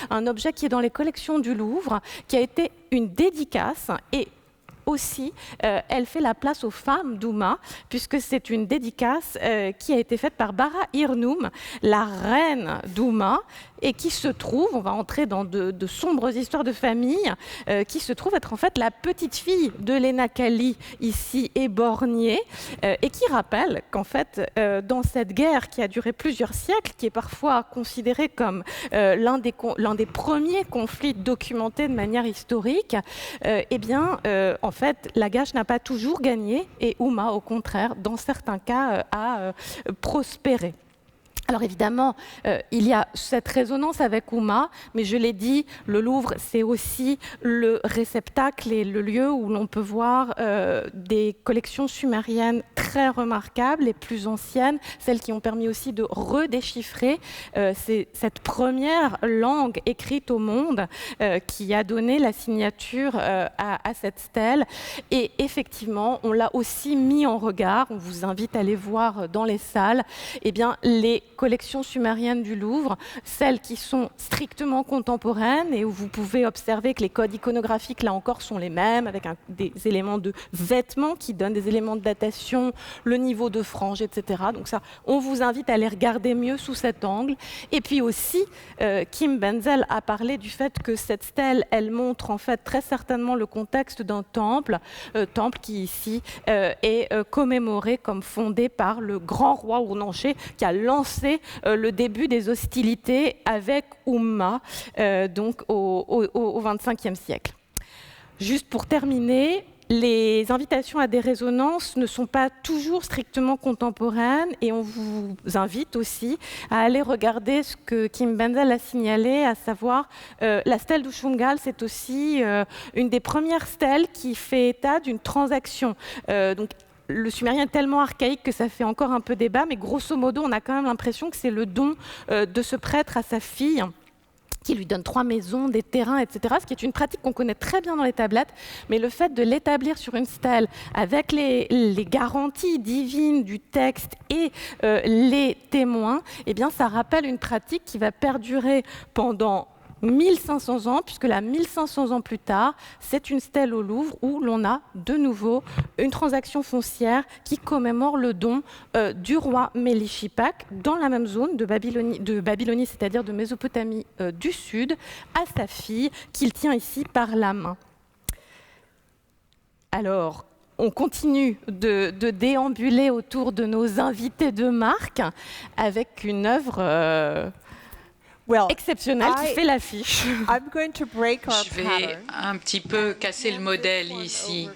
un objet qui est dans les collections du Louvre, qui a été une dédicace et aussi, elle fait la place aux femmes d'Ouma, puisque c'est une dédicace qui a été faite par Bara Irnoum, la reine d'Ouma, et qui se trouve, on va entrer dans de sombres histoires de famille, qui se trouve être en fait la petite fille de l'Enakali, ici éborgnée, et qui rappelle qu'en fait, dans cette guerre qui a duré plusieurs siècles, qui est parfois considérée comme l'un des premiers conflits documentés de manière historique, eh bien, en fait, Lagash n'a pas toujours gagné, et Ouma, au contraire, dans certains cas, a prospéré. Alors évidemment, il y a cette résonance avec Ouma, mais je l'ai dit, le Louvre, c'est aussi le réceptacle et le lieu où l'on peut voir des collections sumériennes très remarquables, les plus anciennes, celles qui ont permis aussi de redéchiffrer cette première langue écrite au monde qui a donné la signature à cette stèle. Et effectivement, on l'a aussi mis en regard, on vous invite à aller voir dans les salles, eh bien, les collections sumériennes du Louvre, celles qui sont strictement contemporaines et où vous pouvez observer que les codes iconographiques, là encore, sont les mêmes, avec des éléments de vêtements qui donnent des éléments de datation, le niveau de frange, etc. Donc ça, on vous invite à les regarder mieux sous cet angle. Et puis aussi, Kim Benzel a parlé du fait que cette stèle, elle montre en fait très certainement le contexte d'un temple qui ici est commémoré comme fondé par le grand roi Ournanché qui a lancé le début des hostilités avec Ouma, donc au XXe siècle. Juste pour terminer, les invitations à des résonances ne sont pas toujours strictement contemporaines et on vous invite aussi à aller regarder ce que Kim Benzel a signalé, à savoir la stèle d'Ushungal, c'est aussi une des premières stèles qui fait état d'une transaction. Donc, le sumérien est tellement archaïque que ça fait encore un peu débat, mais grosso modo, on a quand même l'impression que c'est le don de ce prêtre à sa fille, qui lui donne 3 maisons, des terrains, etc., ce qui est une pratique qu'on connaît très bien dans les tablettes, mais le fait de l'établir sur une stèle avec les garanties divines du texte et les témoins, eh bien, ça rappelle une pratique qui va perdurer pendant 1500 ans, puisque là, 1500 ans plus tard, c'est une stèle au Louvre où l'on a de nouveau une transaction foncière qui commémore le don du roi Mélishipak dans la même zone de Babylonie, c'est-à-dire de Mésopotamie du Sud, à sa fille qu'il tient ici par la main. Alors, on continue de déambuler autour de nos invités de marque avec une œuvre exceptionnelle qui fait l'affiche. Je vais un petit peu casser le modèle ici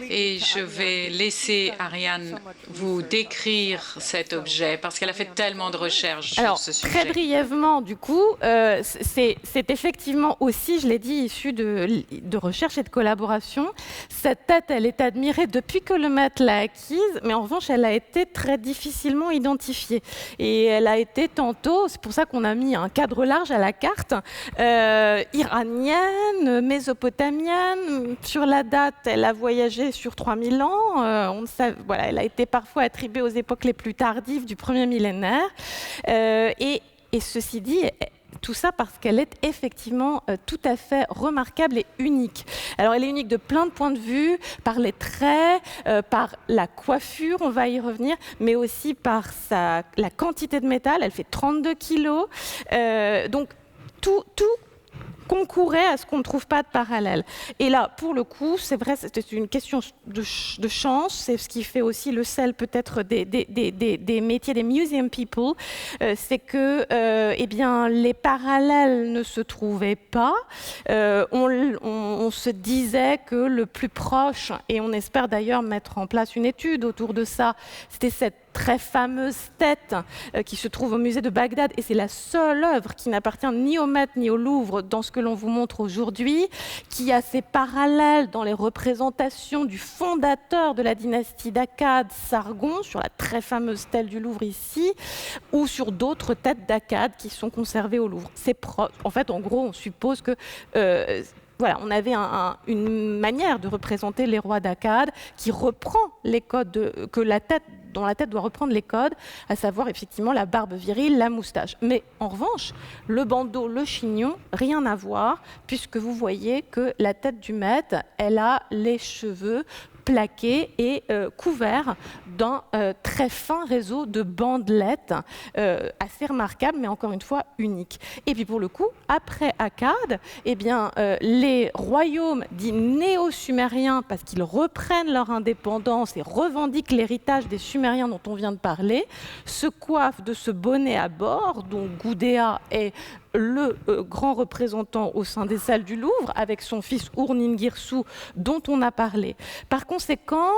et je vais laisser Ariane vous décrire cet objet parce qu'elle a fait tellement de recherches sur ce sujet. Très brièvement, du coup, c'est effectivement aussi, je l'ai dit, issu de recherche et de collaboration. Cette tête, elle est admirée depuis que le maître l'a acquise, mais en revanche, elle a été très difficilement identifiée. Et elle a été tantôt, c'est pour ça qu'on a mis un cadre large à la carte, iranienne, mésopotamienne. Sur la date, elle a voyagé sur 3000 ans. Elle a été parfois attribuée aux époques les plus tardives du premier millénaire. Et ceci dit, tout ça parce qu'elle est effectivement tout à fait remarquable et unique. Alors elle est unique de plein de points de vue, par les traits, par la coiffure, on va y revenir, mais aussi par la quantité de métal. Elle fait 32 kilos. Donc tout concourait à ce qu'on ne trouve pas de parallèle. Et là, pour le coup, c'est vrai, c'était une question de chance. C'est ce qui fait aussi le sel peut-être des métiers des museum people. C'est que eh bien, les parallèles ne se trouvaient pas. On se disait que le plus proche, et on espère d'ailleurs mettre en place une étude autour de ça, c'était cette très fameuse tête qui se trouve au musée de Bagdad, et c'est la seule œuvre qui n'appartient ni au Met ni au Louvre dans ce que l'on vous montre aujourd'hui, qui a ses parallèles dans les représentations du fondateur de la dynastie d'Akkad, Sargon, sur la très fameuse stèle du Louvre ici, ou sur d'autres têtes d'Akkad qui sont conservées au Louvre. En fait, en gros, on suppose que voilà, on avait une manière de représenter les rois d'Akkad qui reprend les codes dont la tête doit reprendre les codes, à savoir effectivement la barbe virile, la moustache. Mais en revanche, le bandeau, le chignon, rien à voir, puisque vous voyez que la tête du maître, elle a les cheveux plaqués et couverts d'un très fin réseau de bandelettes, assez remarquable, mais encore une fois unique. Et puis pour le coup, après Akkad, eh bien, les royaumes dits néo-sumériens, parce qu'ils reprennent leur indépendance et revendiquent l'héritage des Sumériens dont on vient de parler, se coiffent de ce bonnet à bord, dont Gudea est le grand représentant au sein des salles du Louvre, avec son fils Ur-Ninghirsu, dont on a parlé. Par conséquent,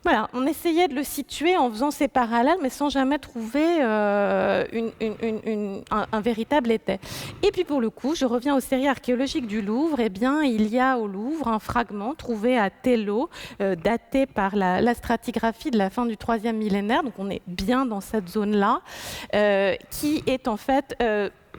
voilà, on essayait de le situer en faisant ces parallèles, mais sans jamais trouver un véritable étai. Et puis pour le coup, je reviens aux séries archéologiques du Louvre. Eh bien, il y a au Louvre un fragment trouvé à Tello, daté par la stratigraphie de la fin du 3e millénaire, donc on est bien dans cette zone-là, qui est en fait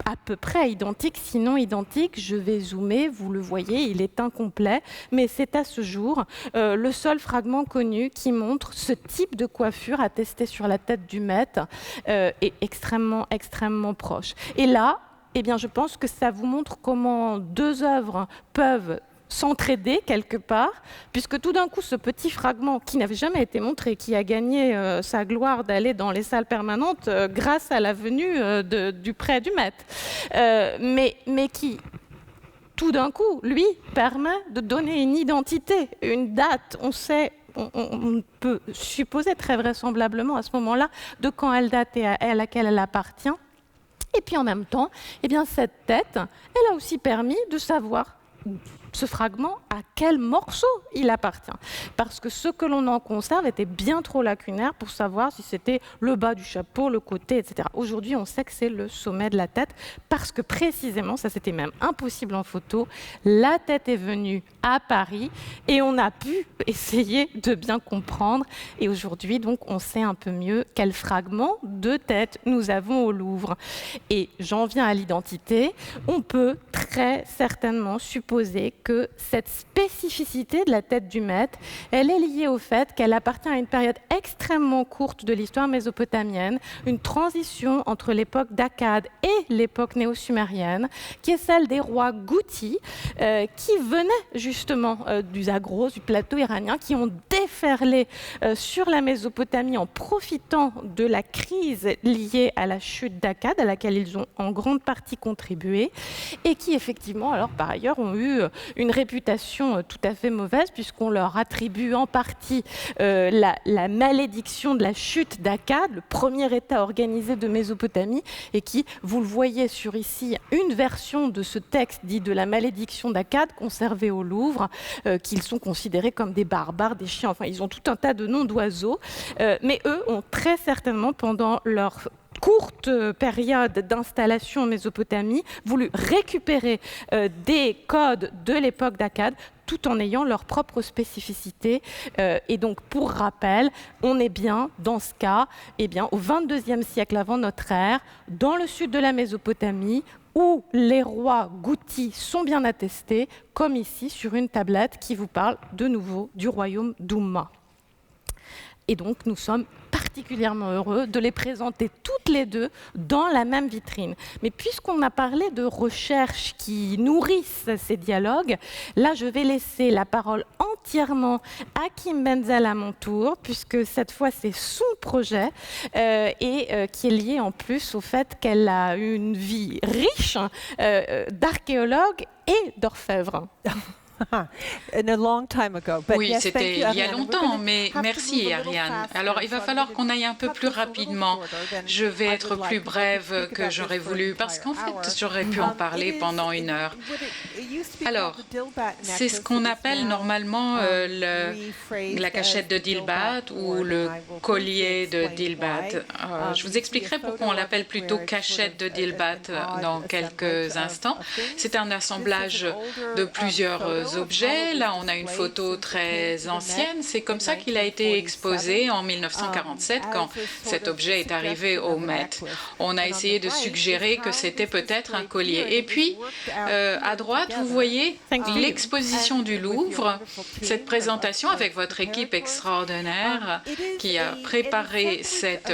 à peu près identique, sinon identique. Je vais zoomer, vous le voyez, il est incomplet, mais c'est à ce jour le seul fragment connu qui montre ce type de coiffure attestée sur la tête du maître est extrêmement, extrêmement proche. Et là, eh bien, je pense que ça vous montre comment deux œuvres peuvent s'entraider quelque part, puisque tout d'un coup, ce petit fragment qui n'avait jamais été montré, qui a gagné sa gloire d'aller dans les salles permanentes grâce à la venue du prêt du maître, mais qui, tout d'un coup, lui, permet de donner une identité, une date. On sait, on peut supposer très vraisemblablement à ce moment-là de quand elle date et à laquelle elle appartient. Et puis en même temps, eh bien, cette tête, elle a aussi permis de savoir ce fragment, à quel morceau il appartient. Parce que ce que l'on en conserve était bien trop lacunaire pour savoir si c'était le bas du chapeau, le côté, etc. Aujourd'hui, on sait que c'est le sommet de la tête, parce que précisément, ça c'était même impossible en photo, la tête est venue à Paris et on a pu essayer de bien comprendre. Et aujourd'hui, donc, on sait un peu mieux quel fragment de tête nous avons au Louvre. Et j'en viens à l'identité. On peut très certainement supposer que cette spécificité de la tête du maître, elle est liée au fait qu'elle appartient à une période extrêmement courte de l'histoire mésopotamienne, une transition entre l'époque d'Akkad et l'époque néo-sumérienne, qui est celle des rois Gouti, qui venaient justement du Zagros, du plateau iranien, qui ont déferlé sur la Mésopotamie en profitant de la crise liée à la chute d'Akkad, à laquelle ils ont en grande partie contribué, et qui effectivement, alors par ailleurs, ont eu une réputation tout à fait mauvaise, puisqu'on leur attribue en partie la malédiction de la chute d'Akkad, le premier État organisé de Mésopotamie, et qui, vous le voyez sur ici, une version de ce texte dit de la malédiction d'Akkad, conservée au Louvre, qu'ils sont considérés comme des barbares, des chiens, enfin ils ont tout un tas de noms d'oiseaux, mais eux ont très certainement, pendant leur courte période d'installation en Mésopotamie, voulu récupérer des codes de l'époque d'Akkad, tout en ayant leur propre spécificité. Et donc, pour rappel, on est bien, dans ce cas, au XXIe siècle avant notre ère, dans le sud de la Mésopotamie, où les rois Gouti sont bien attestés, comme ici sur une tablette qui vous parle de nouveau du royaume d'Oumma. Et donc, nous sommes particulièrement heureux de les présenter toutes les deux dans la même vitrine. Mais puisqu'on a parlé de recherches qui nourrissent ces dialogues, là, je vais laisser la parole entièrement à Kim Benzel à mon tour, puisque cette fois, c'est son projet et qui est lié en plus au fait qu'elle a une vie riche d'archéologue et d'orfèvre. Oui, c'était il y a longtemps, mais merci Ariane. Alors, il va falloir qu'on aille un peu plus rapidement. Je vais être plus brève que j'aurais voulu, parce qu'en fait, j'aurais pu en parler pendant 1 heure. Alors, c'est ce qu'on appelle normalement la cachette de Dilbat ou le collier de Dilbat. Je vous expliquerai pourquoi on l'appelle plutôt cachette de Dilbat dans quelques instants. C'est un assemblage de plusieurs objets. Là, on a une photo très ancienne. C'est comme ça qu'il a été exposé en 1947 quand cet objet est arrivé au Met. On a essayé de suggérer que c'était peut-être un collier. Et puis, à droite, vous voyez l'exposition du Louvre, cette présentation avec votre équipe extraordinaire qui a préparé cet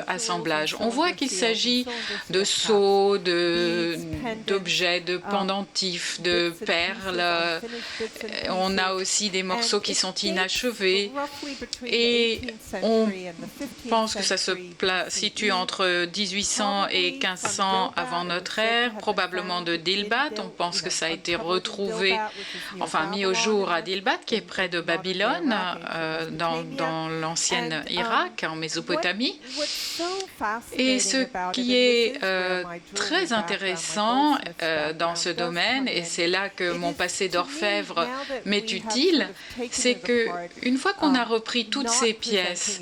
assemblage. On voit qu'il s'agit de sceaux, d'objets, de pendentifs, de perles. On a aussi des morceaux qui sont inachevés et on pense que ça se situe entre 1800 et 1500 avant notre ère, probablement de Dilbat. On pense que ça a été retrouvé, enfin mis au jour à Dilbat, qui est près de Babylone, dans l'ancienne Irak, en Mésopotamie. Et ce qui est très intéressant dans ce domaine, et c'est là que mon passé d'orfèvre m'est utile, c'est qu'une fois qu'on a repris toutes ces pièces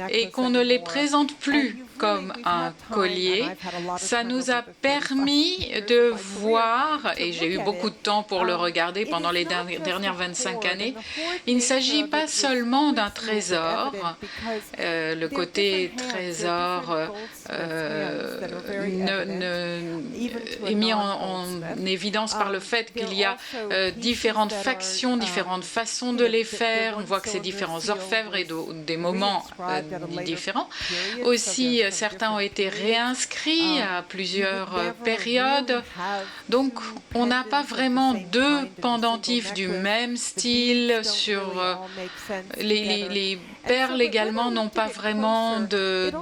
et qu'on ne les présente plus comme un collier, ça nous a permis de voir, et j'ai eu beaucoup de temps pour le regarder pendant les dernières 25 années, il ne s'agit pas seulement d'un trésor, le côté trésor est mis en évidence par le fait qu'il y a différentes factions, différentes façons de les faire. On voit que c'est différents orfèvres et des moments différents. Aussi, certains ont été réinscrits à plusieurs périodes. Donc, on n'a pas vraiment deux pendentifs du même style. Les perles également n'ont pas vraiment de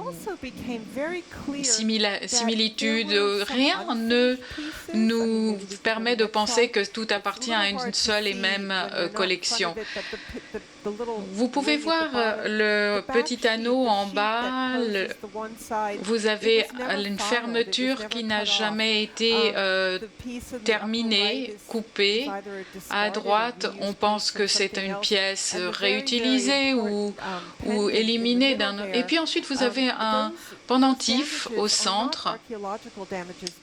similitude. Rien ne nous permet de penser que tout appartient à une seule et même collection. Vous pouvez voir le petit anneau en bas. Vous avez une fermeture qui n'a jamais été terminée, coupée. À droite, on pense que c'est une pièce réutilisée ou éliminée. Et puis ensuite, vous avez un pendentif au centre.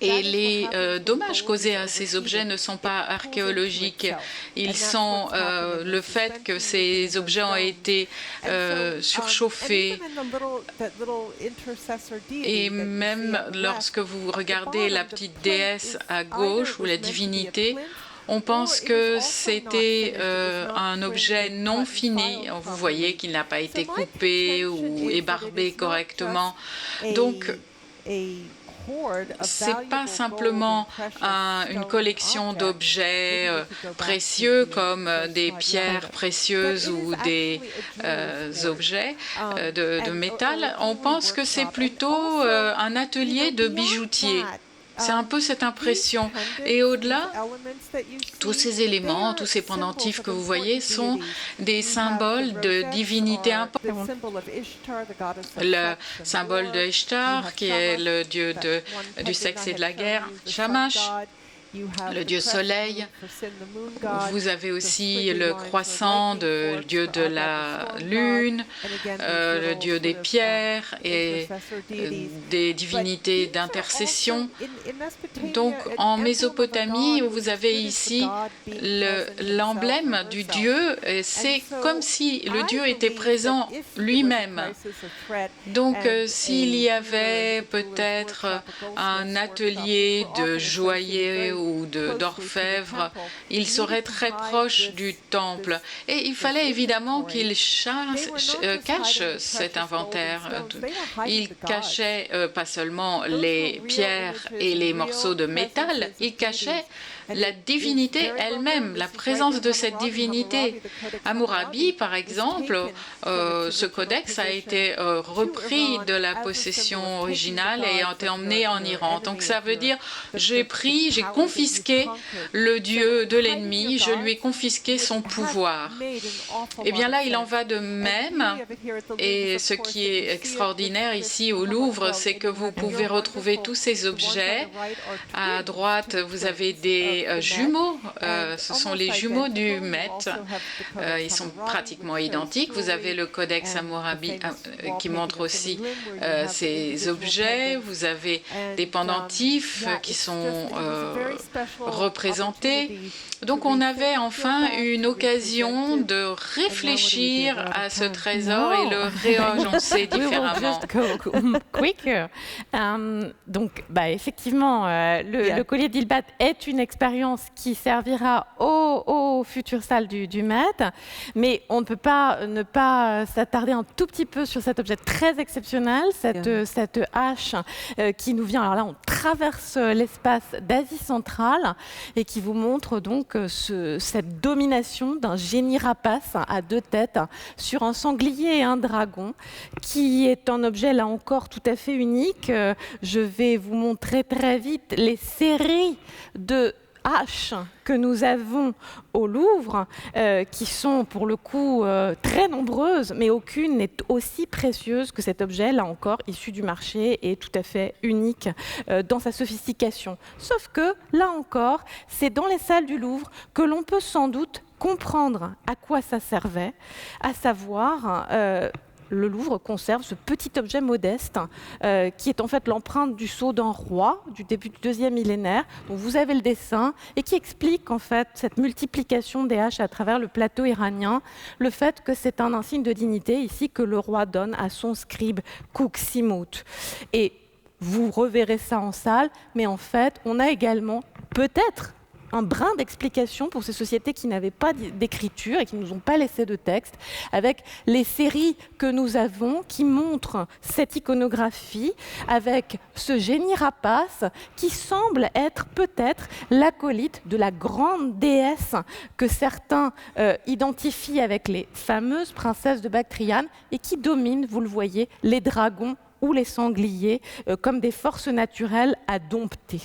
Et les dommages causés à ces objets ne sont pas archéologiques. Ils sont le fait que ces objets ont été surchauffés. Et même lorsque vous regardez la petite déesse à gauche ou la divinité, on pense que c'était un objet non fini. Vous voyez qu'il n'a pas été coupé ou ébarbé correctement. Donc, c'est pas simplement une collection d'objets précieux comme des pierres précieuses ou des objets de métal. On pense que c'est plutôt un atelier de bijoutier. C'est un peu cette impression. Et au-delà, tous ces éléments, tous ces pendentifs que vous voyez sont des symboles de divinité importantes. Le symbole de Ishtar, qui est le dieu du sexe et de la guerre, Shamash, le dieu soleil. Vous avez aussi le croissant, le dieu de la lune, le dieu des pierres et des divinités d'intercession. Donc en Mésopotamie, vous avez ici l'emblème du dieu. C'est comme si le dieu était présent lui-même. Donc s'il y avait peut-être un atelier de joaillier ou d'orfèvre, il serait très proche du temple. Et il fallait évidemment qu'il cache cet inventaire. Il cachait pas seulement les pierres et les morceaux de métal, il cachait la divinité elle-même, la présence de cette divinité. Hammurabi, par exemple, ce codex a été repris de la possession originale et a été emmené en Iran. Donc ça veut dire, j'ai confisqué le dieu de l'ennemi, je lui ai confisqué son pouvoir. Et bien là, il en va de même. Et ce qui est extraordinaire ici au Louvre, c'est que vous pouvez retrouver tous ces objets. À droite, vous avez des jumeaux, ce sont les jumeaux du Met, ils sont pratiquement identiques. Vous avez le codex Hammurabi qui montre aussi ces objets, vous avez des pendentifs qui sont représentés. Donc on avait enfin une occasion de réfléchir à ce trésor et le réagencer différemment. Donc effectivement, le collier d'Ilbat est une expérience qui servira aux futures salles du Met, mais on ne peut pas ne pas s'attarder un tout petit peu sur cet objet très exceptionnel, cette hache qui nous vient. Alors là, on traverse l'espace d'Asie centrale et qui vous montre donc cette domination d'un génie rapace à deux têtes sur un sanglier et un dragon, qui est un objet là encore tout à fait unique. Je vais vous montrer très vite les séries de haches que nous avons au Louvre, qui sont pour le coup très nombreuses, mais aucune n'est aussi précieuse que cet objet, là encore, issu du marché et tout à fait unique dans sa sophistication. Sauf que, là encore, c'est dans les salles du Louvre que l'on peut sans doute comprendre à quoi ça servait, à savoir... le Louvre conserve ce petit objet modeste qui est en fait l'empreinte du sceau d'un roi du début du 2e millénaire, dont vous avez le dessin et qui explique en fait cette multiplication des haches à travers le plateau iranien, le fait que c'est un insigne de dignité ici que le roi donne à son scribe Kuximut. Et vous reverrez ça en salle, mais en fait on a également peut-être un brin d'explication pour ces sociétés qui n'avaient pas d'écriture et qui ne nous ont pas laissé de texte, avec les séries que nous avons qui montrent cette iconographie avec ce génie rapace qui semble être peut-être l'acolyte de la grande déesse que certains identifient avec les fameuses princesses de Bactriane et qui domine, vous le voyez, les dragons ou les sangliers comme des forces naturelles à dompter.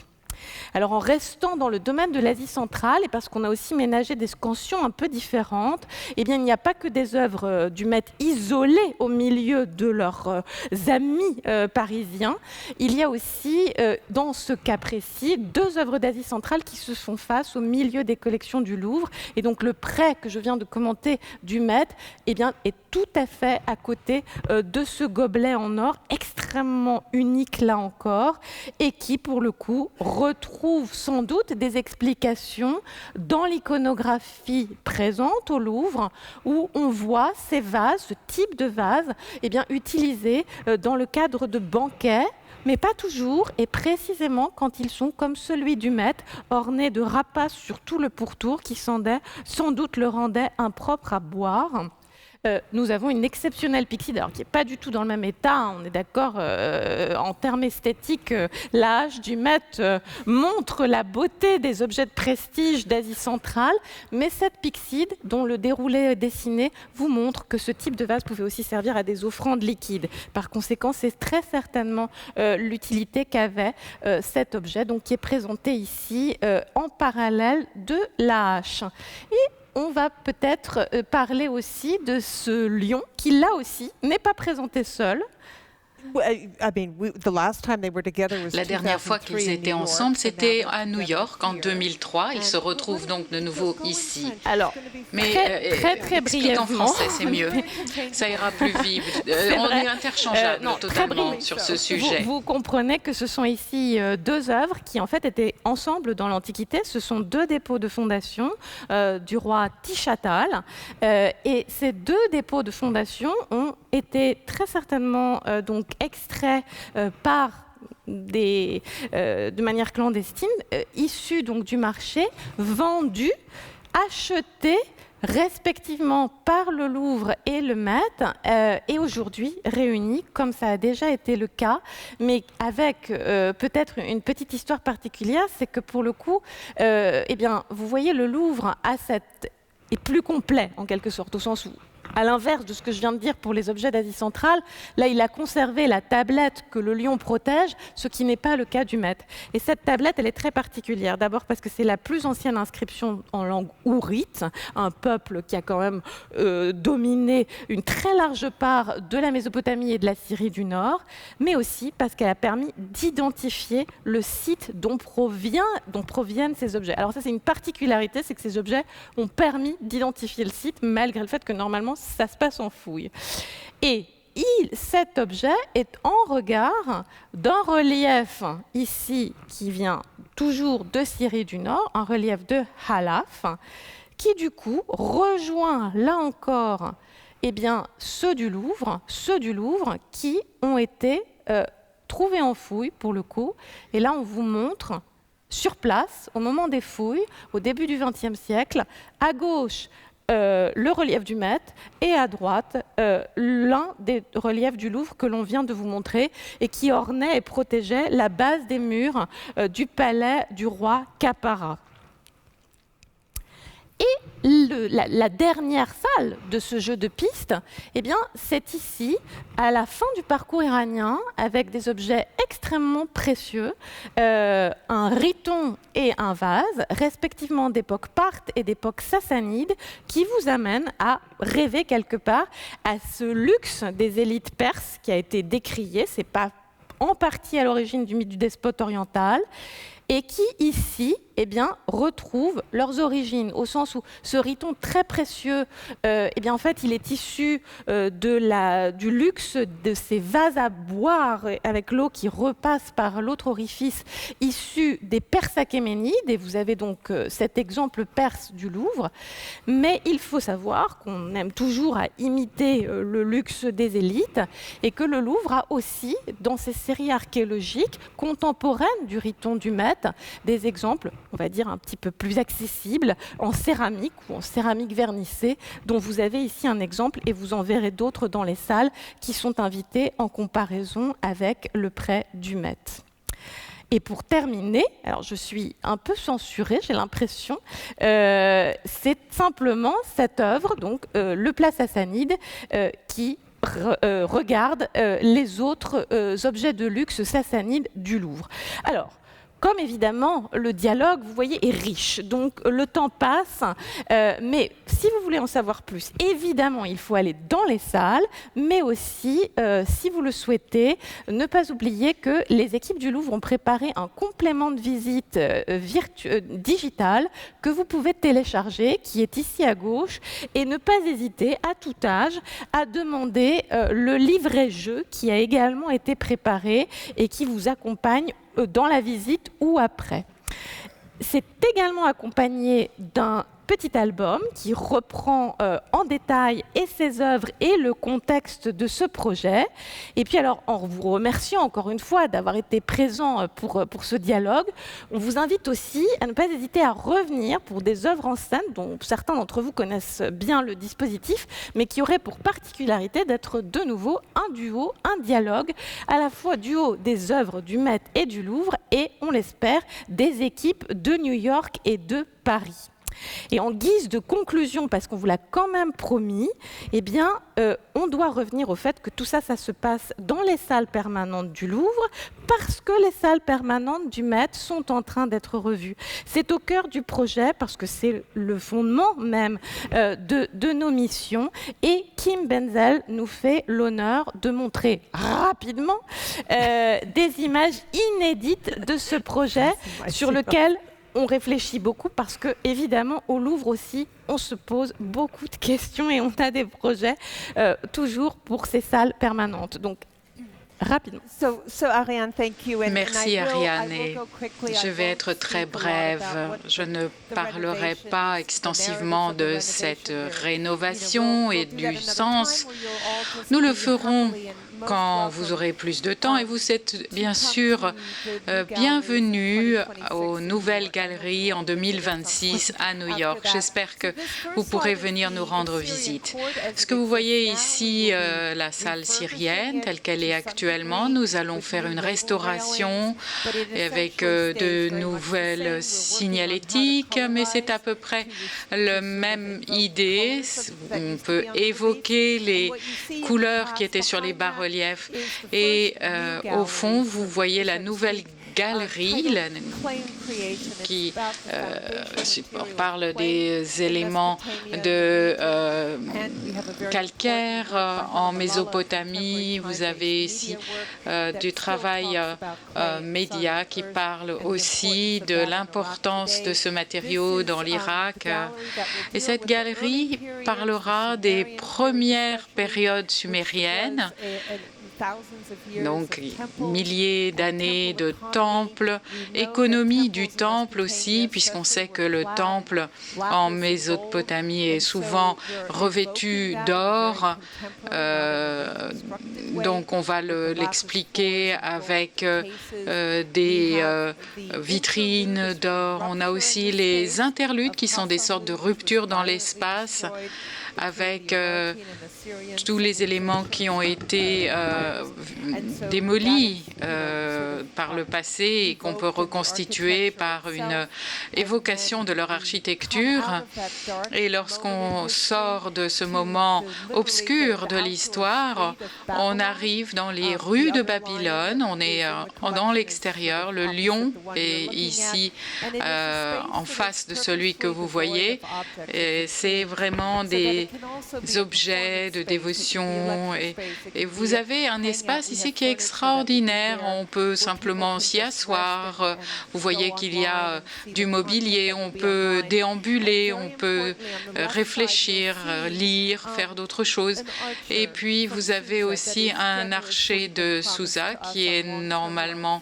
Alors en restant dans le domaine de l'Asie centrale, et parce qu'on a aussi ménagé des scansions un peu différentes, eh bien, il n'y a pas que des œuvres du Met isolées au milieu de leurs amis parisiens. Il y a aussi, dans ce cas précis, 2 œuvres d'Asie centrale qui se font face au milieu des collections du Louvre. Et donc le prêt que je viens de commenter du Met eh bien, est tout à fait à côté de ce gobelet en or extrêmement unique là encore, et qui pour le coup retrouve sans doute des explications dans l'iconographie présente au Louvre, où on voit ces vases, ce type de vase, eh bien, utilisés dans le cadre de banquets, mais pas toujours, et précisément quand ils sont, comme celui du Met, ornés de rapaces sur tout le pourtour, qui sans doute le rendaient impropre à boire. Nous avons une exceptionnelle Pixide, alors qui n'est pas du tout dans le même état, hein, on est d'accord, en termes esthétiques, la hache du Met montre la beauté des objets de prestige d'Asie centrale, mais cette Pixide, dont le déroulé dessiné, vous montre que ce type de vase pouvait aussi servir à des offrandes liquides. Par conséquent, c'est très certainement l'utilité qu'avait cet objet, donc, qui est présenté ici en parallèle de la hache. Et on va peut-être parler aussi de ce lion qui, là aussi, n'est pas présenté seul. La dernière fois qu'ils étaient ensemble, c'était à New York en 2003. Ils se retrouvent donc de nouveau ici. Alors, très brièvement. En français, c'est mieux. Ça ira plus vite. On est interchangeables totalement sur ce sujet. Vous comprenez que ce sont ici 2 œuvres qui en fait étaient ensemble dans l'Antiquité. Ce sont 2 dépôts de fondation du roi Tishatal. Et ces 2 dépôts de fondation ont été très certainement donc extraits de manière clandestine, issus donc du marché, vendus, achetés respectivement par le Louvre et le Met, et aujourd'hui réunis, comme ça a déjà été le cas, mais avec peut-être une petite histoire particulière, c'est que pour le coup, eh bien, vous voyez, le Louvre est plus complet en quelque sorte, au sens où, à l'inverse de ce que je viens de dire pour les objets d'Asie centrale, là, il a conservé la tablette que le lion protège, ce qui n'est pas le cas du Met. Et cette tablette, elle est très particulière. D'abord parce que c'est la plus ancienne inscription en langue ourite, un peuple qui a quand même dominé une très large part de la Mésopotamie et de la Syrie du Nord, mais aussi parce qu'elle a permis d'identifier le site dont proviennent ces objets. Alors ça, c'est une particularité, c'est que ces objets ont permis d'identifier le site, malgré le fait que normalement, ça se passe en fouille. Et cet objet est en regard d'un relief ici qui vient toujours de Syrie du Nord, un relief de Halaf, qui du coup rejoint là encore eh bien, ceux du Louvre qui ont été trouvés en fouille pour le coup. Et là, on vous montre sur place, au moment des fouilles, au début du XXe siècle, à gauche, le relief du Met, et à droite, l'un des reliefs du Louvre que l'on vient de vous montrer et qui ornait et protégeait la base des murs du palais du roi Khapara. Et la dernière salle de ce jeu de pistes, eh bien, c'est ici, à la fin du parcours iranien, avec des objets extrêmement précieux, un riton et un vase, respectivement d'époque parthe et d'époque sassanide, qui vous amènent à rêver quelque part à ce luxe des élites perses qui a été décrié. C'est pas en partie à l'origine du mythe du despote oriental, et qui, ici, eh bien, retrouvent leurs origines, au sens où ce riton très précieux, eh bien, en fait, il est issu du luxe de ces vases à boire avec l'eau qui repasse par l'autre orifice, issu des Perses achéménides, et vous avez donc cet exemple perse du Louvre. Mais il faut savoir qu'on aime toujours à imiter le luxe des élites, et que le Louvre a aussi, dans ses séries archéologiques contemporaines du riton du Met, des exemples, on va dire, un petit peu plus accessibles en céramique ou en céramique vernissée, dont vous avez ici un exemple, et vous en verrez d'autres dans les salles qui sont invitées en comparaison avec le prêt du Met. Et pour terminer, alors je suis un peu censurée, j'ai l'impression, c'est simplement cette œuvre, donc le plat sassanide, qui regarde les autres objets de luxe sassanides du Louvre. Alors, comme évidemment le dialogue, vous voyez, est riche. Donc le temps passe, mais si vous voulez en savoir plus, évidemment, il faut aller dans les salles, mais aussi, si vous le souhaitez, ne pas oublier que les équipes du Louvre ont préparé un complément de visite digital que vous pouvez télécharger, qui est ici à gauche, et ne pas hésiter à tout âge à demander le livret-jeu qui a également été préparé et qui vous accompagne dans la visite ou après. C'est également accompagné d'un petit album qui reprend en détail et ses œuvres et le contexte de ce projet. Et puis alors, en vous remerciant encore une fois d'avoir été présent pour ce dialogue, on vous invite aussi à ne pas hésiter à revenir pour des œuvres en scène dont certains d'entre vous connaissent bien le dispositif, mais qui auraient pour particularité d'être de nouveau un duo, un dialogue, à la fois duo des œuvres du Met et du Louvre et, on l'espère, des équipes de New York et de Paris. Et en guise de conclusion, parce qu'on vous l'a quand même promis, eh bien, on doit revenir au fait que tout ça, ça se passe dans les salles permanentes du Louvre, parce que les salles permanentes du Met sont en train d'être revues. C'est au cœur du projet, parce que c'est le fondement même de nos missions. Et Kim Benzel nous fait l'honneur de montrer rapidement des images inédites de ce projet sur lequel on réfléchit beaucoup parce que, évidemment, au Louvre aussi, on se pose beaucoup de questions et on a des projets toujours pour ces salles permanentes. Donc, rapidement. Merci Ariane. Je vais être très brève. Je ne parlerai pas extensivement de cette rénovation et du sens. Nous le ferons quand vous aurez plus de temps et vous êtes bien sûr bienvenus aux nouvelles galeries en 2026 à New York. J'espère que vous pourrez venir nous rendre visite. Ce que vous voyez ici, la salle syrienne telle qu'elle est actuellement, nous allons faire une restauration avec de nouvelles signalétiques, mais c'est à peu près la même idée. On peut évoquer les couleurs qui étaient sur les bas-reliefs et au fond, vous voyez la nouvelle galerie qui parle des éléments de calcaire en Mésopotamie. Vous avez ici du travail média qui parle aussi de l'importance de ce matériau dans l'Irak. Et cette galerie parlera des premières périodes sumériennes. Donc, milliers d'années de temple, économie du temple aussi, puisqu'on sait que le temple en Mésopotamie est souvent revêtu d'or. Donc, on va l'expliquer avec des vitrines d'or. On a aussi les interludes qui sont des sortes de ruptures dans l'espace, avec tous les éléments qui ont été démolis par le passé et qu'on peut reconstituer par une évocation de leur architecture. Et lorsqu'on sort de ce moment obscur de l'histoire, on arrive dans les rues de Babylone, on est dans l'extérieur, le lion est ici en face de celui que vous voyez. C'est vraiment des objets de dévotion et vous avez un espace ici qui est extraordinaire. On peut simplement s'y asseoir. Vous voyez qu'il y a du mobilier, on peut déambuler, on peut réfléchir, lire, faire d'autres choses. Et puis vous avez aussi un archer de Sousa qui est normalement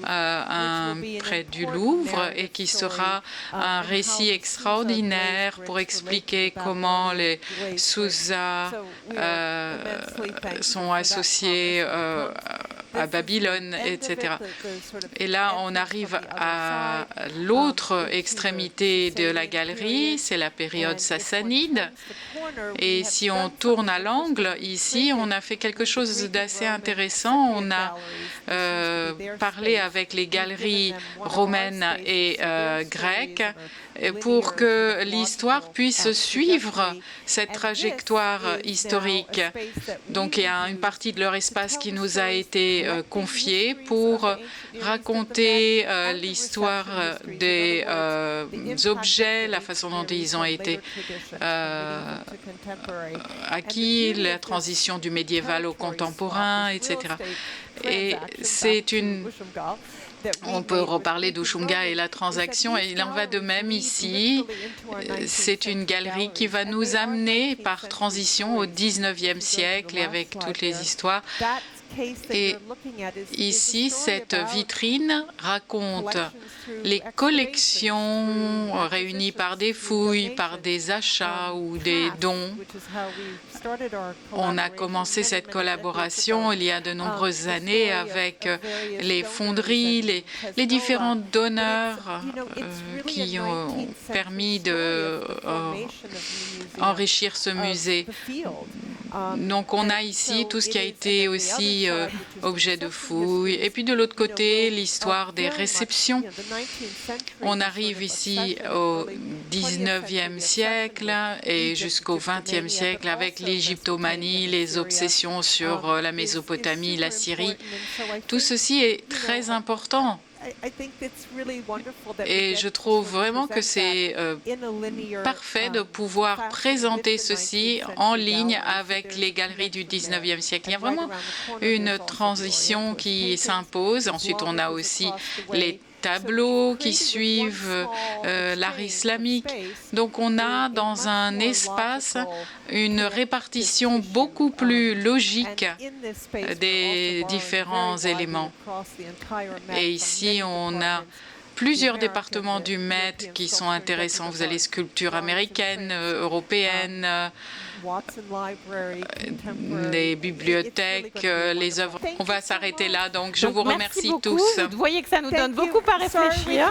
près du Louvre et qui sera un récit extraordinaire pour expliquer comment les Sousa sont associés à Babylone, etc. Et là, on arrive à l'autre extrémité de la galerie, c'est la période sassanide. Et si on tourne à l'angle, ici, on a fait quelque chose d'assez intéressant. On a parlé avec les galeries romaines et grecques pour que l'histoire puisse suivre cette trajectoire historique. Donc il y a une partie de leur espace qui nous a été confiée pour raconter l'histoire des objets, la façon dont ils ont été acquis, la transition du médiéval au contemporain, etc. Et on peut reparler d'Ushunga et la transaction, et il en va de même ici. C'est une galerie qui va nous amener par transition au 19e siècle et avec toutes les histoires. Et ici, cette vitrine raconte les collections réunies par des fouilles, par des achats ou des dons. On a commencé cette collaboration il y a de nombreuses années avec les fonderies, les différents donneurs qui ont permis d'enrichir ce musée. Donc on a ici tout ce qui a été aussi objet de fouille. Et puis de l'autre côté, l'histoire des réceptions. On arrive ici au 19e siècle et jusqu'au 20e siècle avec l'égyptomanie, les obsessions sur la Mésopotamie, la Syrie. Tout ceci est très important. Et je trouve vraiment que c'est parfait de pouvoir présenter ceci en ligne avec les galeries du 19e siècle. Il y a vraiment une transition qui s'impose. Ensuite, on a aussi les tableaux qui suivent l'art islamique. Donc on a dans un espace une répartition beaucoup plus logique des différents éléments. Et ici, on a plusieurs départements du Met qui sont intéressants. Vous avez les sculptures américaines, européennes, les bibliothèques, les œuvres. On va s'arrêter là. Donc, je vous remercie tous. Vous voyez que ça nous donne beaucoup à réfléchir.